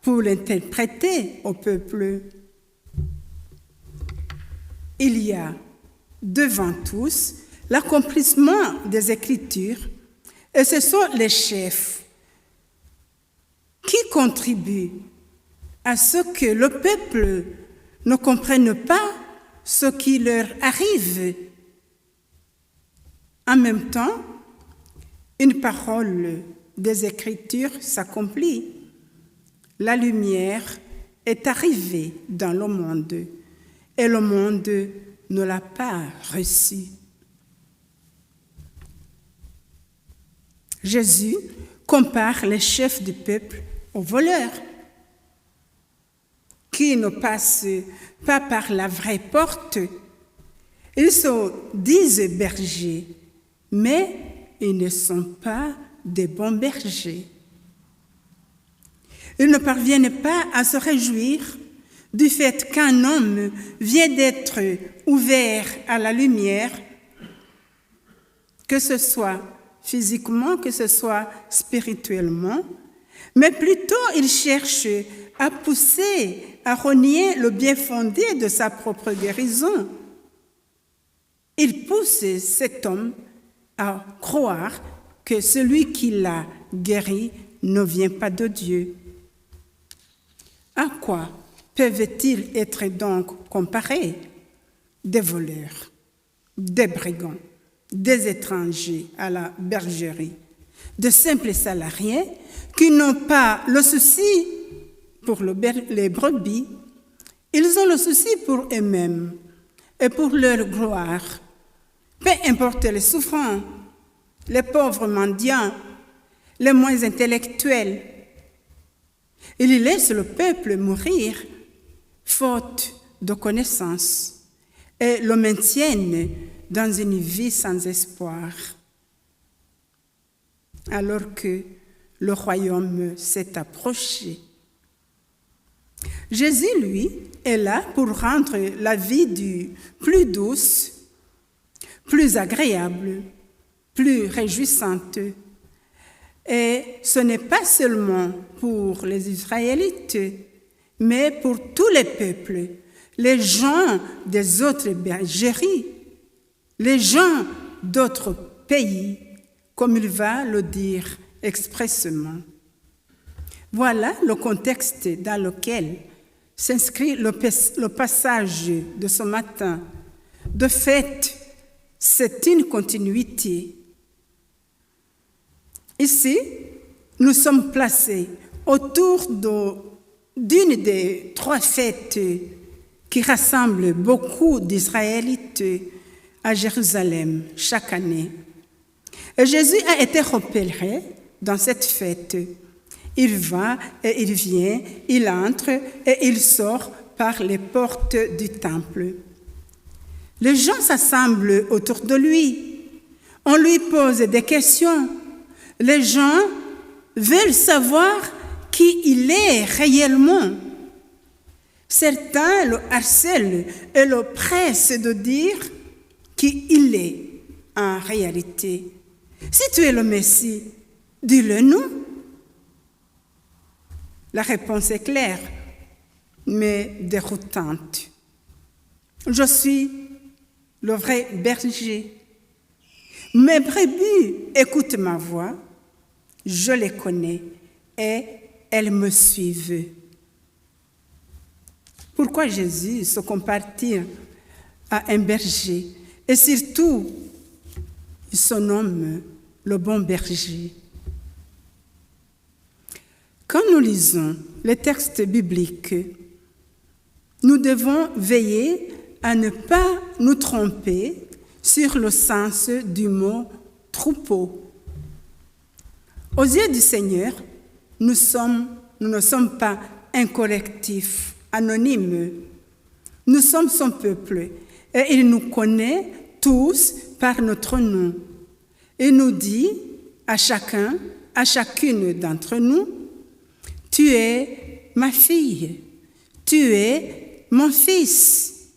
pour l'interpréter au peuple? Il y a devant tous l'accomplissement des Écritures, et ce sont les chefs qui contribuent à ce que le peuple ne comprenne pas ce qui leur arrive. En même temps, une parole des Écritures s'accomplit. La lumière est arrivée dans le monde et le monde ne l'a pas reçue. Jésus compare les chefs du peuple aux voleurs qui ne passent pas par la vraie porte. Ils se disent bergers, mais ils ne sont pas des bons bergers. Ils ne parviennent pas à se réjouir du fait qu'un homme vient d'être ouvert à la lumière, que ce soit physiquement, que ce soit spirituellement, mais plutôt ils cherchent à pousser, à renier le bien fondé de sa propre guérison. Ils poussent cet homme à croire que celui qui l'a guéri ne vient pas de Dieu. À quoi peuvent-ils être donc comparés? Des voleurs, des brigands, des étrangers à la bergerie, de simples salariés qui n'ont pas le souci pour les brebis, ils ont le souci pour eux-mêmes et pour leur gloire. Peu importe les souffrants, les pauvres mendiants, les moins intellectuels, ils laissent le peuple mourir faute de connaissances et le maintiennent dans une vie sans espoir, alors que le royaume s'est approché. Jésus, lui, est là pour rendre la vie plus douce, plus agréable, plus réjouissante. Et ce n'est pas seulement pour les Israélites, mais pour tous les peuples, les gens des autres bergeries, les gens d'autres pays, comme il va le dire expressément. Voilà le contexte dans lequel s'inscrit le passage de ce matin. De fait, c'est une continuité. Ici, nous sommes placés autour d'une des trois fêtes qui rassemblent beaucoup d'Israélites à Jérusalem chaque année. Et Jésus a été repéré dans cette fête. Il va et il vient, il entre et il sort par les portes du temple. Les gens s'assemblent autour de lui. On lui pose des questions. Les gens veulent savoir qui il est réellement. Certains le harcèlent et le pressent de dire qui il est en réalité. Si tu es le Messie, dis-le-nous. La réponse est claire, mais déroutante. Je suis le vrai berger. Mes brebis écoutent ma voix, je les connais et elles me suivent. Pourquoi Jésus se compare-t-il à un berger? Et surtout, il se nomme le bon berger. Quand nous lisons les textes bibliques, nous devons veiller à ne pas nous tromper sur le sens du mot « troupeau ». Aux yeux du Seigneur, nous ne sommes pas un collectif anonyme. Nous sommes son peuple et il nous connaît tous par notre nom. Il nous dit à chacun, à chacune d'entre nous, « Tu es ma fille, tu es mon fils,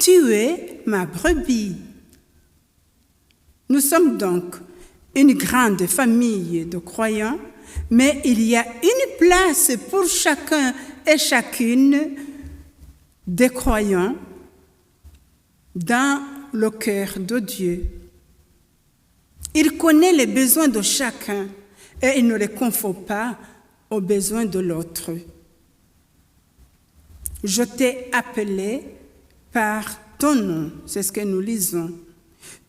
tu es ma brebis. » Nous sommes donc une grande famille de croyants, mais il y a une place pour chacun et chacune des croyants dans le cœur de Dieu. Il connaît les besoins de chacun et il ne les confond pas aux besoins de l'autre. Je t'ai appelé par ton nom, c'est ce que nous lisons.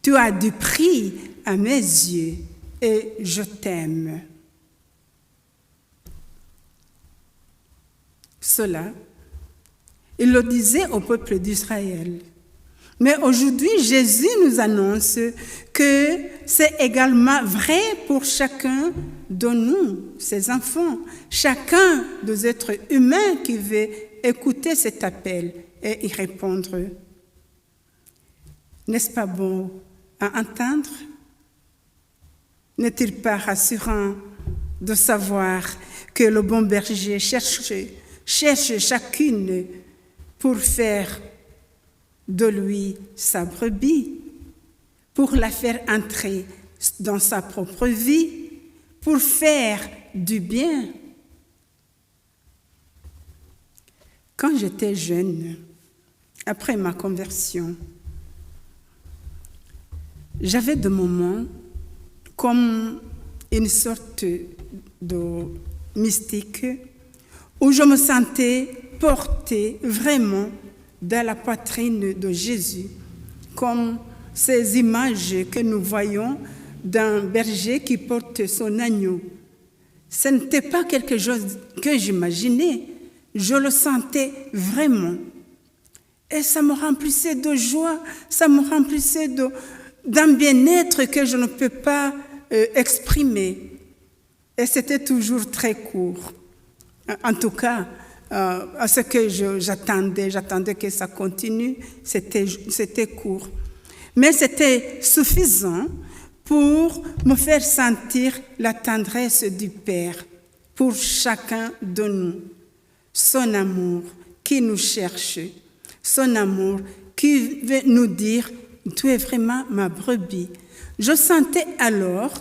Tu as du prix à mes yeux et je t'aime. Cela, il le disait au peuple d'Israël. Mais aujourd'hui, Jésus nous annonce que c'est également vrai pour chacun de nous, ses enfants, chacun des êtres humains qui veut écouter cet appel et y répondre. N'est-ce pas bon à entendre? N'est-il pas rassurant de savoir que le bon berger cherche chacune pour faire de lui sa brebis, pour la faire entrer dans sa propre vie, pour faire du bien? Quand j'étais jeune, après ma conversion, j'avais des moments comme une sorte de mystique où je me sentais portée vraiment dans la poitrine de Jésus, comme ces images que nous voyons d'un berger qui porte son agneau. Ce n'était pas quelque chose que j'imaginais, je le sentais vraiment. Et ça me remplissait de joie, ça me remplissait d'un bien-être que je ne peux pas exprimer. Et c'était toujours très court. En tout cas, à ce que j'attendais que ça continue, c'était court. Mais c'était suffisant pour me faire sentir la tendresse du Père pour chacun de nous. Son amour qui nous cherche, son amour qui veut nous dire « Tu es vraiment ma brebis ». Je sentais alors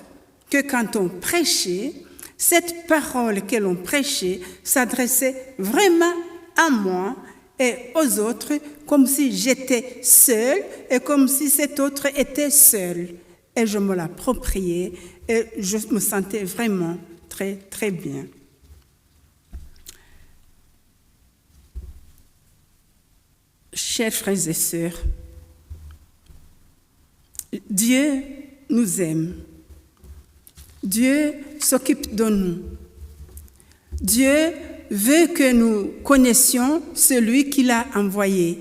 que quand on prêchait, cette parole que l'on prêchait s'adressait vraiment à moi et aux autres, comme si j'étais seule et comme si cet autre était seul. Et je me l'appropriais et je me sentais vraiment très, très bien. Chers frères et sœurs, Dieu nous aime. Dieu s'occupe de nous. Dieu veut que nous connaissions celui qu'il a envoyé.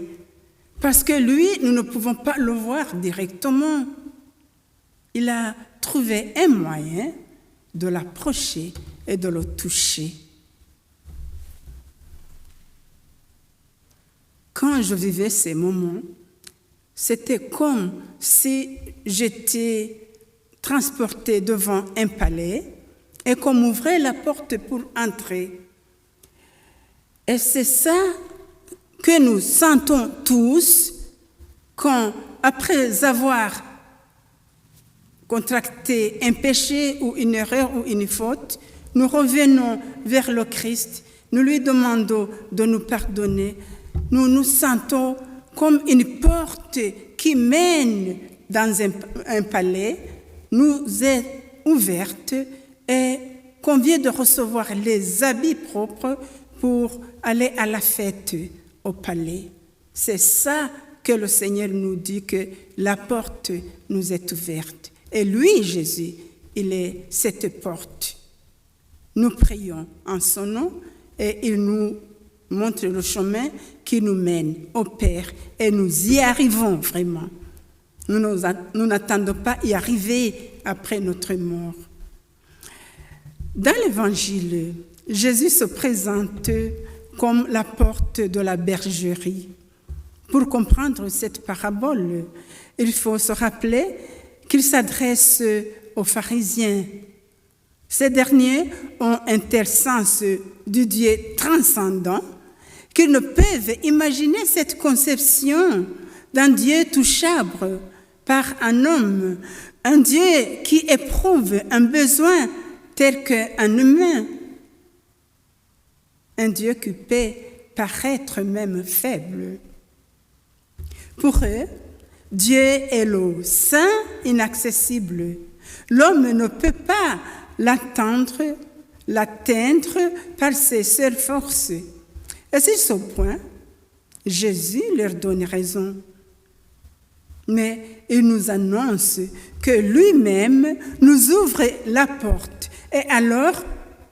Parce que lui, nous ne pouvons pas le voir directement. Il a trouvé un moyen de l'approcher et de le toucher. Quand je vivais ces moments, c'était comme si j'étais transportée devant un palais et qu'on m'ouvrait la porte pour entrer. Et c'est ça que nous sentons tous quand, après avoir contracté un péché ou une erreur ou une faute, nous revenons vers le Christ, nous lui demandons de nous pardonner. Nous nous sentons comme une porte qui mène dans un palais, nous est ouverte et qu'on vient de recevoir les habits propres pour aller à la fête au palais. C'est ça que le Seigneur nous dit, que la porte nous est ouverte. Et lui, Jésus, il est cette porte. Nous prions en son nom et il nous montre le chemin qui nous mène au Père et nous y arrivons vraiment. Nous n'attendons pas y arriver après notre mort. Dans l'Évangile, Jésus se présente comme la porte de la bergerie. Pour comprendre cette parabole, il faut se rappeler qu'il s'adresse aux pharisiens. Ces derniers ont un tel sens du Dieu transcendant qu'ils ne peuvent imaginer cette conception d'un Dieu touchable par un homme, un Dieu qui éprouve un besoin tel qu'un humain, un Dieu qui peut paraître même faible. Pour eux, Dieu est le saint inaccessible. L'homme ne peut pas l'atteindre par ses seules forces. Et sur ce point, Jésus leur donne raison. Mais il nous annonce que lui-même nous ouvre la porte et alors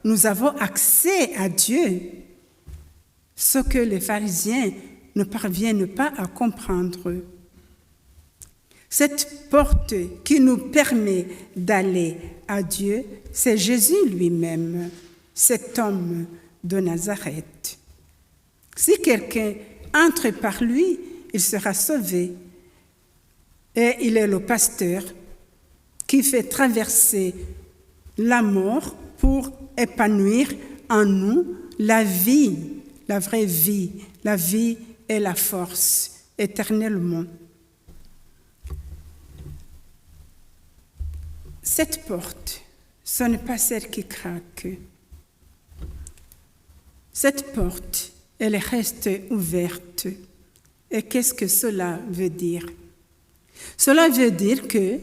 nous avons accès à Dieu. Ce que les pharisiens ne parviennent pas à comprendre. Cette porte qui nous permet d'aller à Dieu, c'est Jésus lui-même, cet homme de Nazareth. Si quelqu'un entre par lui, il sera sauvé. Et il est le pasteur qui fait traverser la mort pour épanouir en nous la vie, la vraie vie, la vie et la force éternellement. Cette porte, ce n'est pas celle qui craque. Cette porte, elle reste ouverte. Et qu'est-ce que cela veut dire? Cela veut dire que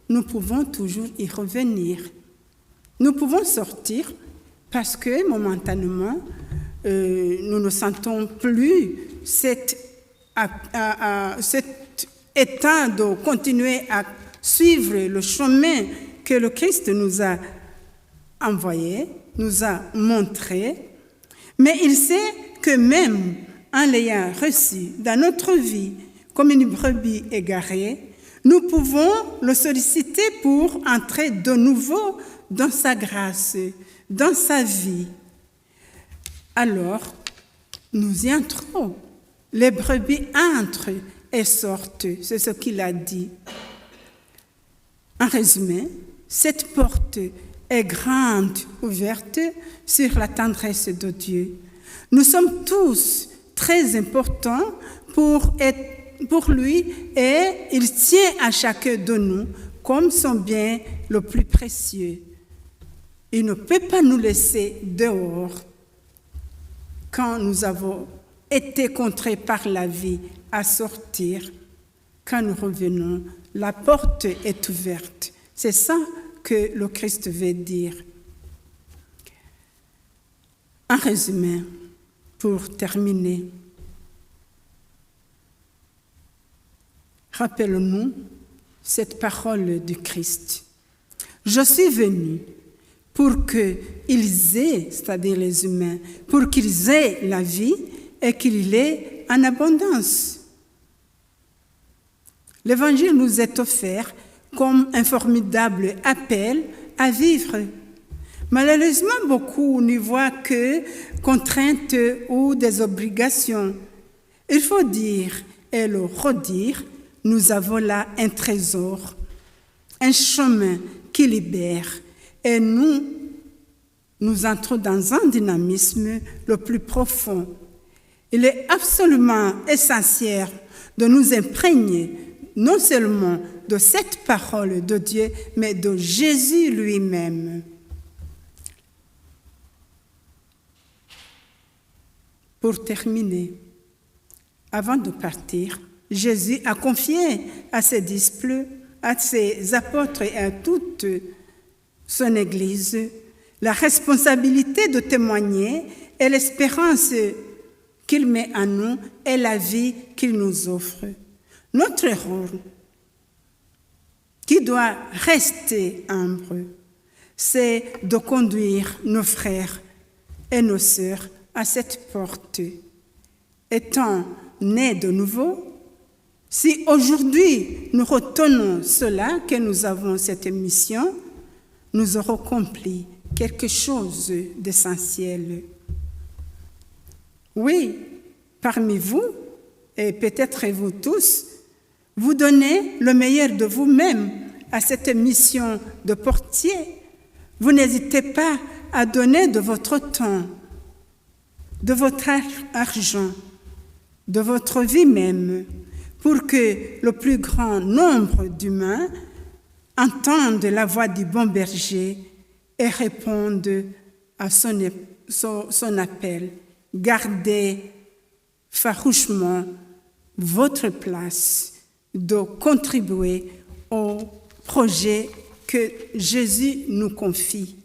nous pouvons toujours y revenir. Nous pouvons sortir parce que momentanément, nous ne sentons plus cet état de continuer à suivre le chemin que le Christ nous a envoyé, nous a montré. Mais il sait que même en l'ayant reçu dans notre vie comme une brebis égarée, nous pouvons le solliciter pour entrer de nouveau dans sa grâce, dans sa vie. Alors, nous y entrons. Les brebis entrent et sortent, c'est ce qu'il a dit. En résumé, cette porte est grande, ouverte sur la tendresse de Dieu. Nous sommes tous très importants pour lui et il tient à chacun de nous comme son bien le plus précieux. Il ne peut pas nous laisser dehors quand nous avons été contraints par la vie à sortir. Quand nous revenons, la porte est ouverte. C'est ça que le Christ veut dire. En résumé, pour terminer, rappelons-nous cette parole du Christ. Je suis venu pour qu'ils aient, c'est-à-dire les humains, pour qu'ils aient la vie et qu'ils l'aient en abondance. L'Évangile nous est offert comme un formidable appel à vivre. Malheureusement, beaucoup n'y voient que contraintes ou des obligations. Il faut dire et le redire, nous avons là un trésor, un chemin qui libère et nous entrons dans un dynamisme le plus profond. Il est absolument essentiel de nous imprégner non seulement de cette parole de Dieu, mais de Jésus lui-même. Pour terminer, avant de partir, Jésus a confié à ses disciples, à ses apôtres et à toute son Église la responsabilité de témoigner et l'espérance qu'il met en nous et la vie qu'il nous offre. Notre rôle, qui doit rester humble, c'est de conduire nos frères et nos sœurs à cette porte. Étant nés de nouveau, si aujourd'hui nous retenons cela, que nous avons cette mission, nous aurons accompli quelque chose d'essentiel. Oui, parmi vous, et peut-être vous tous, vous donnez le meilleur de vous-même à cette mission de portier. Vous n'hésitez pas à donner de votre temps, de votre argent, de votre vie même, pour que le plus grand nombre d'humains entendent la voix du bon berger et répondent à son appel. Gardez farouchement votre place de contribuer au projet que Jésus nous confie.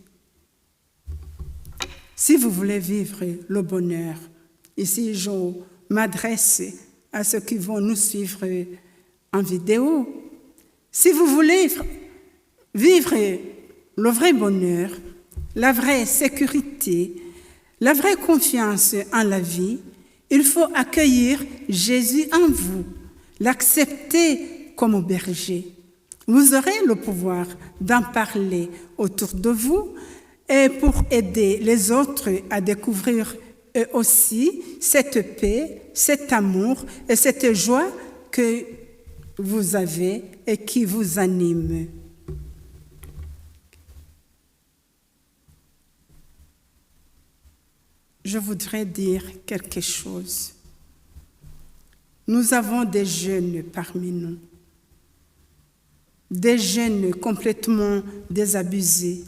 Si vous voulez vivre le bonheur, ici je m'adresse à ceux qui vont nous suivre en vidéo. Si vous voulez vivre le vrai bonheur, la vraie sécurité, la vraie confiance en la vie, il faut accueillir Jésus en vous, l'accepter comme berger. Vous aurez le pouvoir d'en parler autour de vous et pour aider les autres à découvrir eux aussi cette paix, cet amour et cette joie que vous avez et qui vous anime. Je voudrais dire quelque chose. Nous avons des jeunes parmi nous, des jeunes complètement désabusés,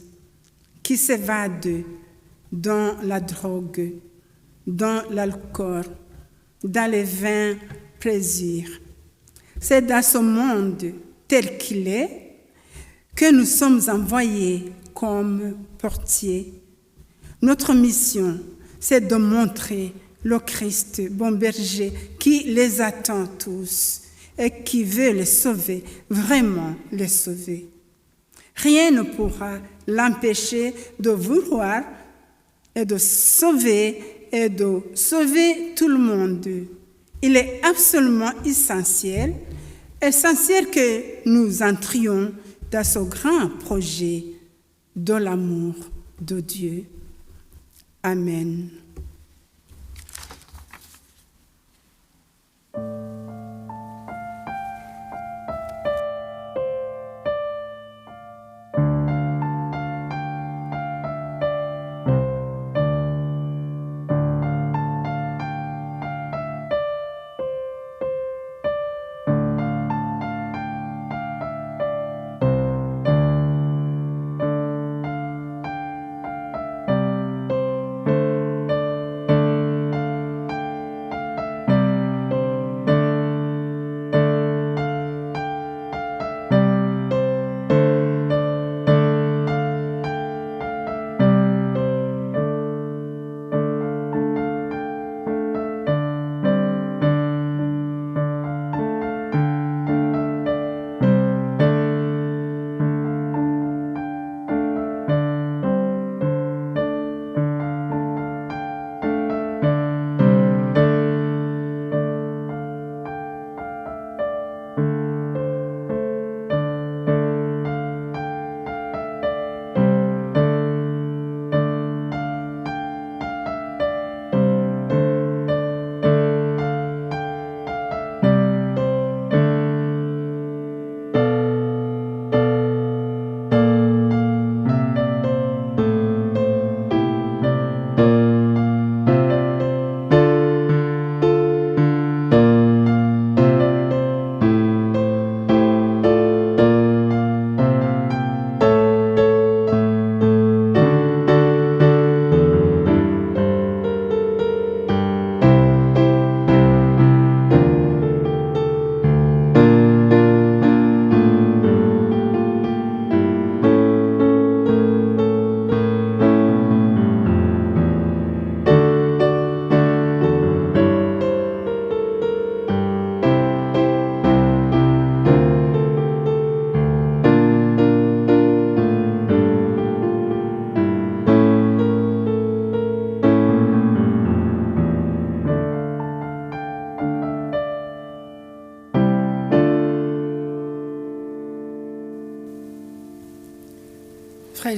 qui s'évadent dans la drogue, dans l'alcool, dans les vains plaisirs. C'est dans ce monde tel qu'il est que nous sommes envoyés comme portiers. Notre mission, c'est de montrer le Christ, bon berger, qui les attend tous et qui veut les sauver, vraiment les sauver. Rien ne pourra l'empêcher de vouloir et de sauver tout le monde. Il est absolument essentiel que nous entrions dans ce grand projet de l'amour de Dieu. Amen.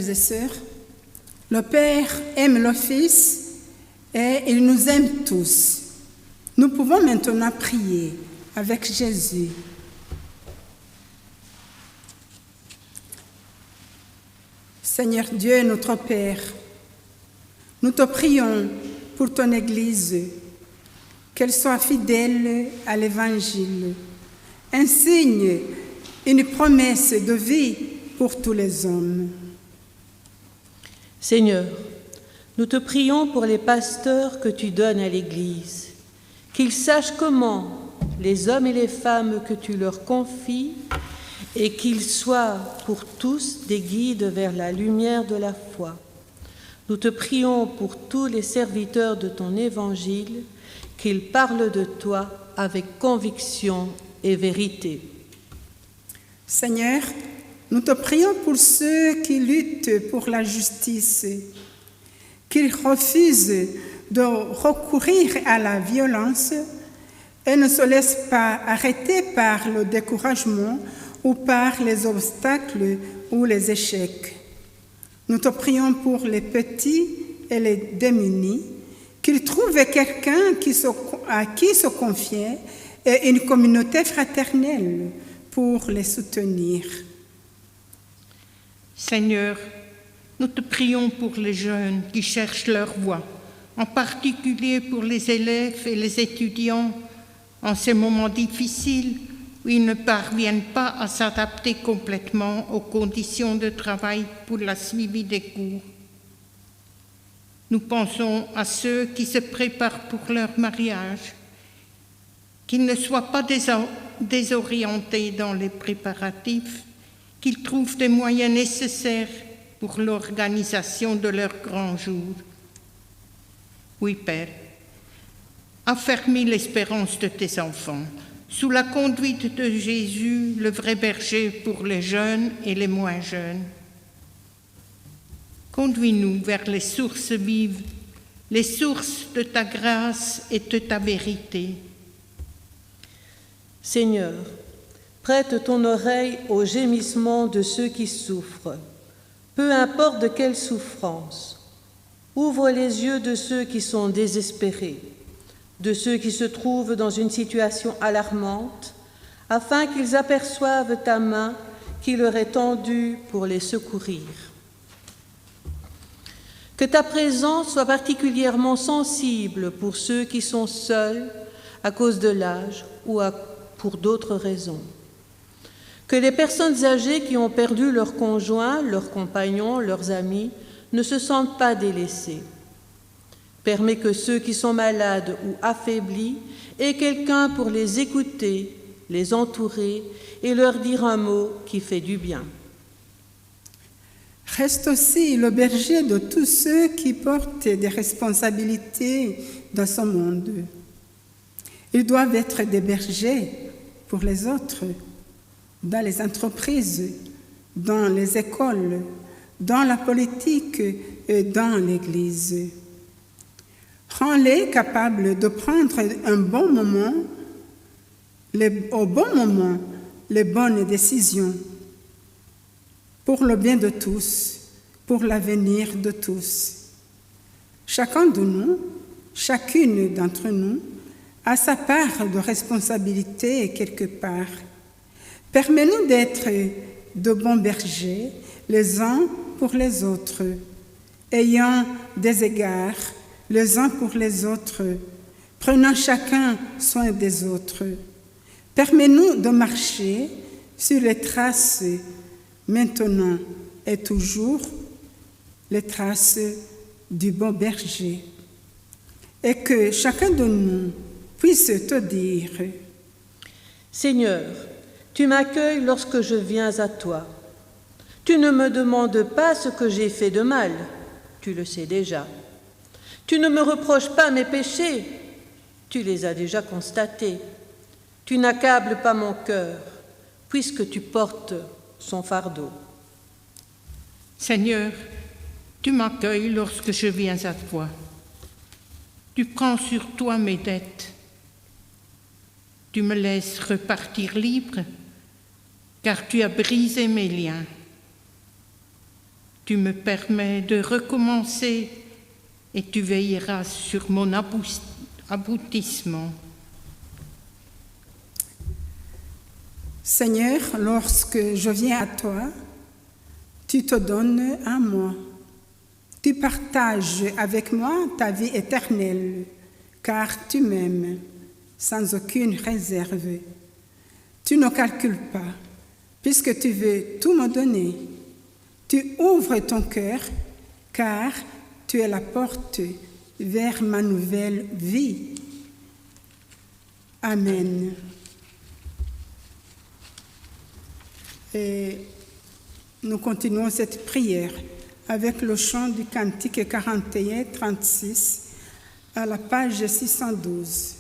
frères et sœurs, le Père aime le Fils et il nous aime tous. Nous pouvons maintenant prier avec Jésus. Seigneur Dieu, notre Père, nous te prions pour ton Église, qu'elle soit fidèle à l'Évangile, un signe, une promesse de vie pour tous les hommes.
Seigneur, nous te prions pour les pasteurs que tu donnes à l'Église, qu'ils sachent comment les hommes et les femmes que tu leur confies et qu'ils soient pour tous des guides vers la lumière de la foi. Nous te prions pour tous les serviteurs de ton Évangile, qu'ils parlent de toi avec conviction et vérité.
Seigneur, nous te prions pour ceux qui luttent pour la justice, qu'ils refusent de recourir à la violence et ne se laissent pas arrêter par le découragement ou par les obstacles ou les échecs. Nous te prions pour les petits et les démunis, qu'ils trouvent quelqu'un à qui se confier et une communauté fraternelle pour les soutenir.
Seigneur, nous te prions pour les jeunes qui cherchent leur voie, en particulier pour les élèves et les étudiants en ces moments difficiles où ils ne parviennent pas à s'adapter complètement aux conditions de travail pour la suivi des cours. Nous pensons à ceux qui se préparent pour leur mariage, qu'ils ne soient pas désorientés dans les préparatifs, qu'ils trouvent des moyens nécessaires pour l'organisation de leur grand jour. Oui, Père, affermis l'espérance de tes enfants, sous la conduite de Jésus, le vrai berger pour les jeunes et les moins jeunes. Conduis-nous vers les sources vives, les sources de ta grâce et de ta vérité.
Seigneur, prête ton oreille aux gémissements de ceux qui souffrent, peu importe de quelle souffrance. Ouvre les yeux de ceux qui sont désespérés, de ceux qui se trouvent dans une situation alarmante, afin qu'ils aperçoivent ta main qui leur est tendue pour les secourir. Que ta présence soit particulièrement sensible pour ceux qui sont seuls à cause de l'âge ou pour d'autres raisons. Que les personnes âgées qui ont perdu leur conjoint, leurs compagnons, leurs amis, ne se sentent pas délaissées. Permets que ceux qui sont malades ou affaiblis aient quelqu'un pour les écouter, les entourer et leur dire un mot qui fait du bien.
Reste aussi le berger de tous ceux qui portent des responsabilités dans ce monde. Ils doivent être des bergers pour les autres, dans les entreprises, dans les écoles, dans la politique et dans l'Église. Rends-les capables de prendre au bon moment les bonnes décisions pour le bien de tous, pour l'avenir de tous. Chacun de nous, chacune d'entre nous, a sa part de responsabilité quelque part. Permets-nous d'être de bons bergers, les uns pour les autres, ayant des égards les uns pour les autres, prenant chacun soin des autres. Permets-nous de marcher sur les traces maintenant et toujours, les traces du bon berger, et que chacun de nous puisse te dire:
Seigneur, tu m'accueilles lorsque je viens à toi. Tu ne me demandes pas ce que j'ai fait de mal, tu le sais déjà. Tu ne me reproches pas mes péchés, tu les as déjà constatés. Tu n'accables pas mon cœur, puisque tu portes son fardeau.
Seigneur, tu m'accueilles lorsque je viens à toi. Tu prends sur toi mes dettes. Tu me laisses repartir libre, car tu as brisé mes liens. tu me permets de recommencer et tu veilleras sur mon aboutissement.
Seigneur, lorsque je viens à toi, tu te donnes à moi. Tu partages avec moi ta vie éternelle, car tu m'aimes sans aucune réserve. Tu ne calcules pas, puisque tu veux tout me donner. Tu ouvres ton cœur, car tu es la porte vers ma nouvelle vie. Amen. Et nous continuons cette prière avec le chant du cantique 41-36 à la page 612.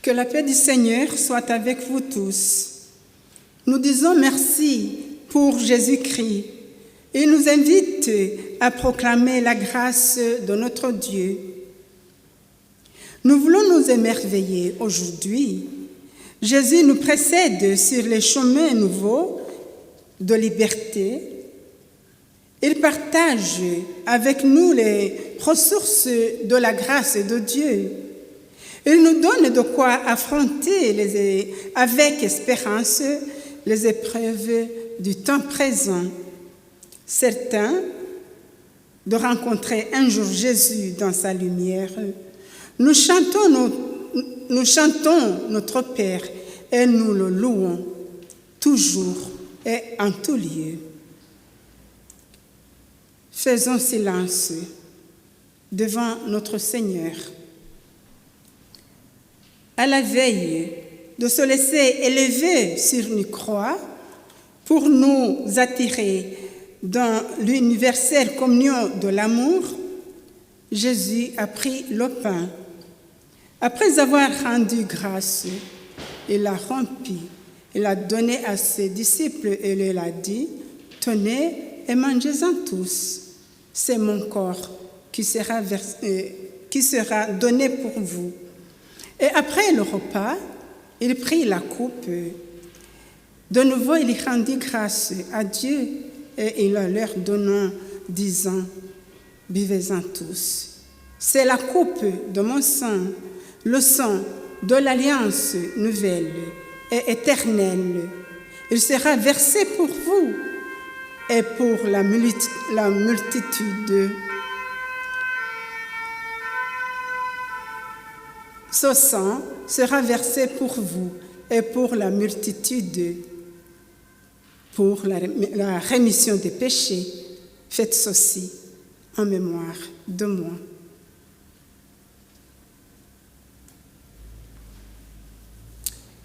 Que la paix du Seigneur soit avec vous tous. Nous disons merci pour Jésus-Christ. Il nous invite à proclamer la grâce de notre Dieu. Nous voulons nous émerveiller aujourd'hui. Jésus nous précède sur les chemins nouveaux de liberté. Il partage avec nous les ressources de la grâce de Dieu. Il nous donne de quoi affronter avec espérance les épreuves du temps présent. Certains de rencontrer un jour Jésus dans sa lumière. Nous chantons notre Père et nous le louons toujours et en tout lieu. Faisons silence devant notre Seigneur. À la veille de se laisser élever sur une croix pour nous attirer dans l'universelle communion de l'amour, Jésus a pris le pain. Après avoir rendu grâce, il l'a rompu, il l'a donné à ses disciples et il a dit « Tenez et mangez-en tous, c'est mon corps qui sera donné pour vous. » Et après le repas, il prit la coupe. De nouveau, il rendit grâce à Dieu et il leur donna, disant, « Buvez-en tous. C'est la coupe de mon sang, le sang de l'alliance nouvelle et éternelle. Il sera versé pour vous et pour la multitude. » Ce sang sera versé pour vous et pour la multitude, pour la rémission des péchés. Faites ceci en mémoire de moi.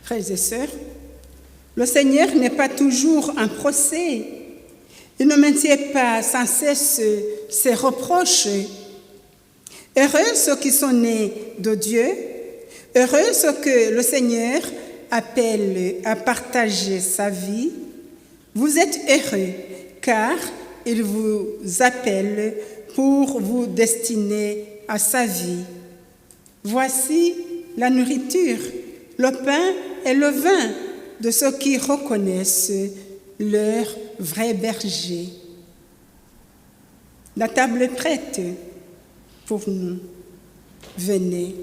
Frères et sœurs, le Seigneur n'est pas toujours en procès. Il ne maintient pas sans cesse ses reproches. Heureux ceux qui sont nés de Dieu, heureux ceux que le Seigneur appelle à partager sa vie. Vous êtes heureux car il vous appelle pour vous destiner à sa vie. Voici la nourriture, le pain et le vin de ceux qui reconnaissent leur vrai berger. La table est prête pour nous. Venez.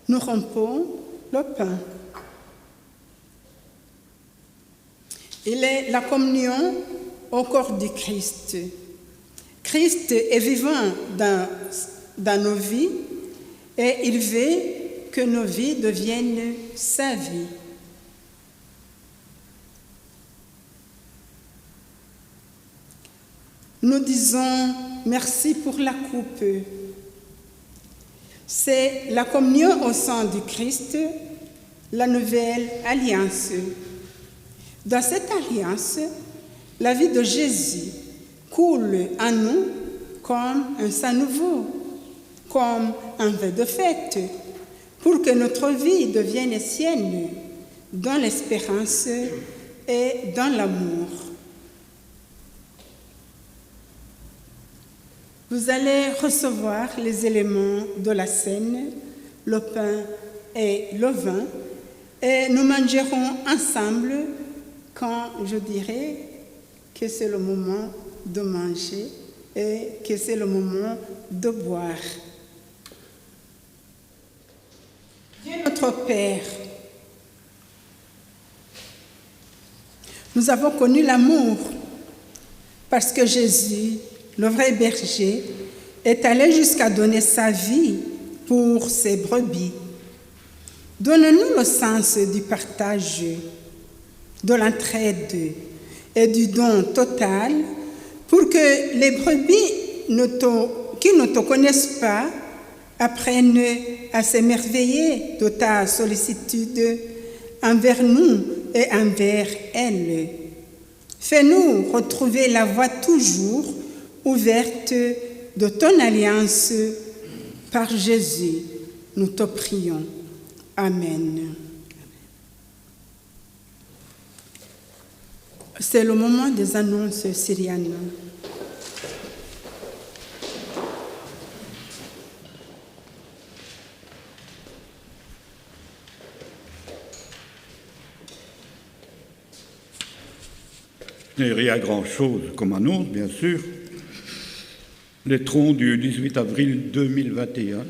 nous rompons le pain. Il est la communion au corps du Christ. Christ est vivant dans nos vies et il veut que nos vies deviennent sa vie. Nous disons merci pour la coupe. C'est la communion au sang du Christ, la nouvelle alliance. Dans cette alliance, la vie de Jésus coule en nous comme un sang nouveau, comme un vin de fête, pour que notre vie devienne sienne dans l'espérance et dans l'amour. Vous allez recevoir les éléments de la scène, le pain et le vin, et nous mangerons ensemble quand je dirai que c'est le moment de manger et que c'est le moment de boire. Dieu notre Père, nous avons connu l'amour parce que Jésus, le vrai berger, est allé jusqu'à donner sa vie pour ses brebis. Donne-nous le sens du partage, de l'entraide et du don total pour que les brebis qui ne te connaissent pas apprennent à s'émerveiller de ta sollicitude envers nous et envers elles. Fais-nous retrouver la voie toujours ouverte de ton alliance par Jésus. Nous te prions. Amen. C'est le moment des annonces syrianes.
Il n'y a rien grand-chose comme annonce, bien sûr. Les troncs du 18 avril 2021.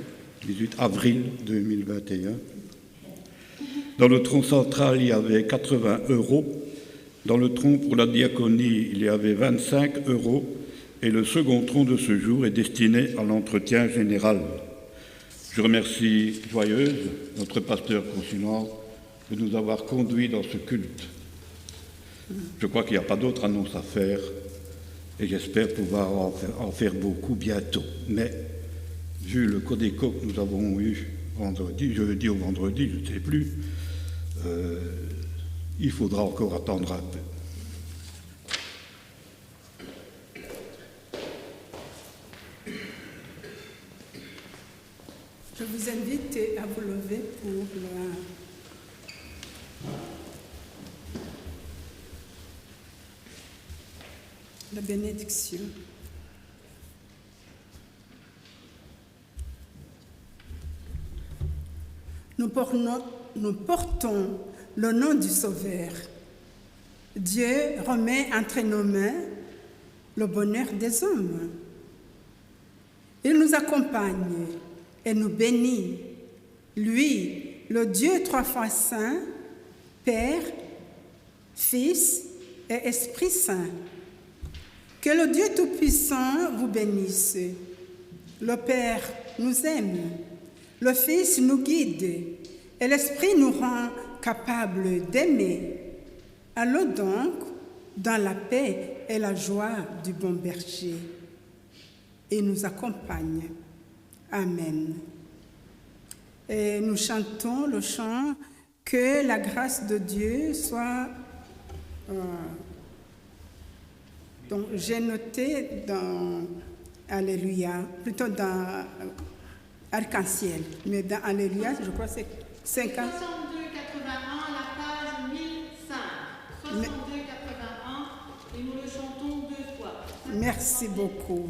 Dans le tronc central, il y avait 80 €. Dans le tronc pour la diaconie, il y avait 25 €. Et le second tronc de ce jour est destiné à l'entretien général. Je remercie Joyeuse, notre pasteur consulat, de nous avoir conduits dans ce culte. Je crois qu'il n'y a pas d'autre annonce à faire et j'espère pouvoir en faire beaucoup bientôt. Mais, vu le codéco que nous avons eu jeudi ou vendredi, je ne sais plus, il faudra encore attendre un peu.
Je vous invite à vous lever pour la bénédiction. Nous portons le nom du Sauveur. Dieu remet entre nos mains le bonheur des hommes. Il nous accompagne et nous bénit. Lui, le Dieu trois fois saint, Père, Fils et Esprit Saint. Que le Dieu Tout-Puissant vous bénisse. Le Père nous aime, le Fils nous guide et l'Esprit nous rend capables d'aimer. Allons donc dans la paix et la joie du bon berger. Et nous accompagne. Amen. Et nous chantons le chant « Que la grâce de Dieu soit... Donc, j'ai noté dans Alléluia, plutôt dans Arc-en-Ciel, mais dans Alléluia, je crois que c'est 50.
62-81, la page 1005. 62-81, et nous le chantons 2 fois.
Merci beaucoup.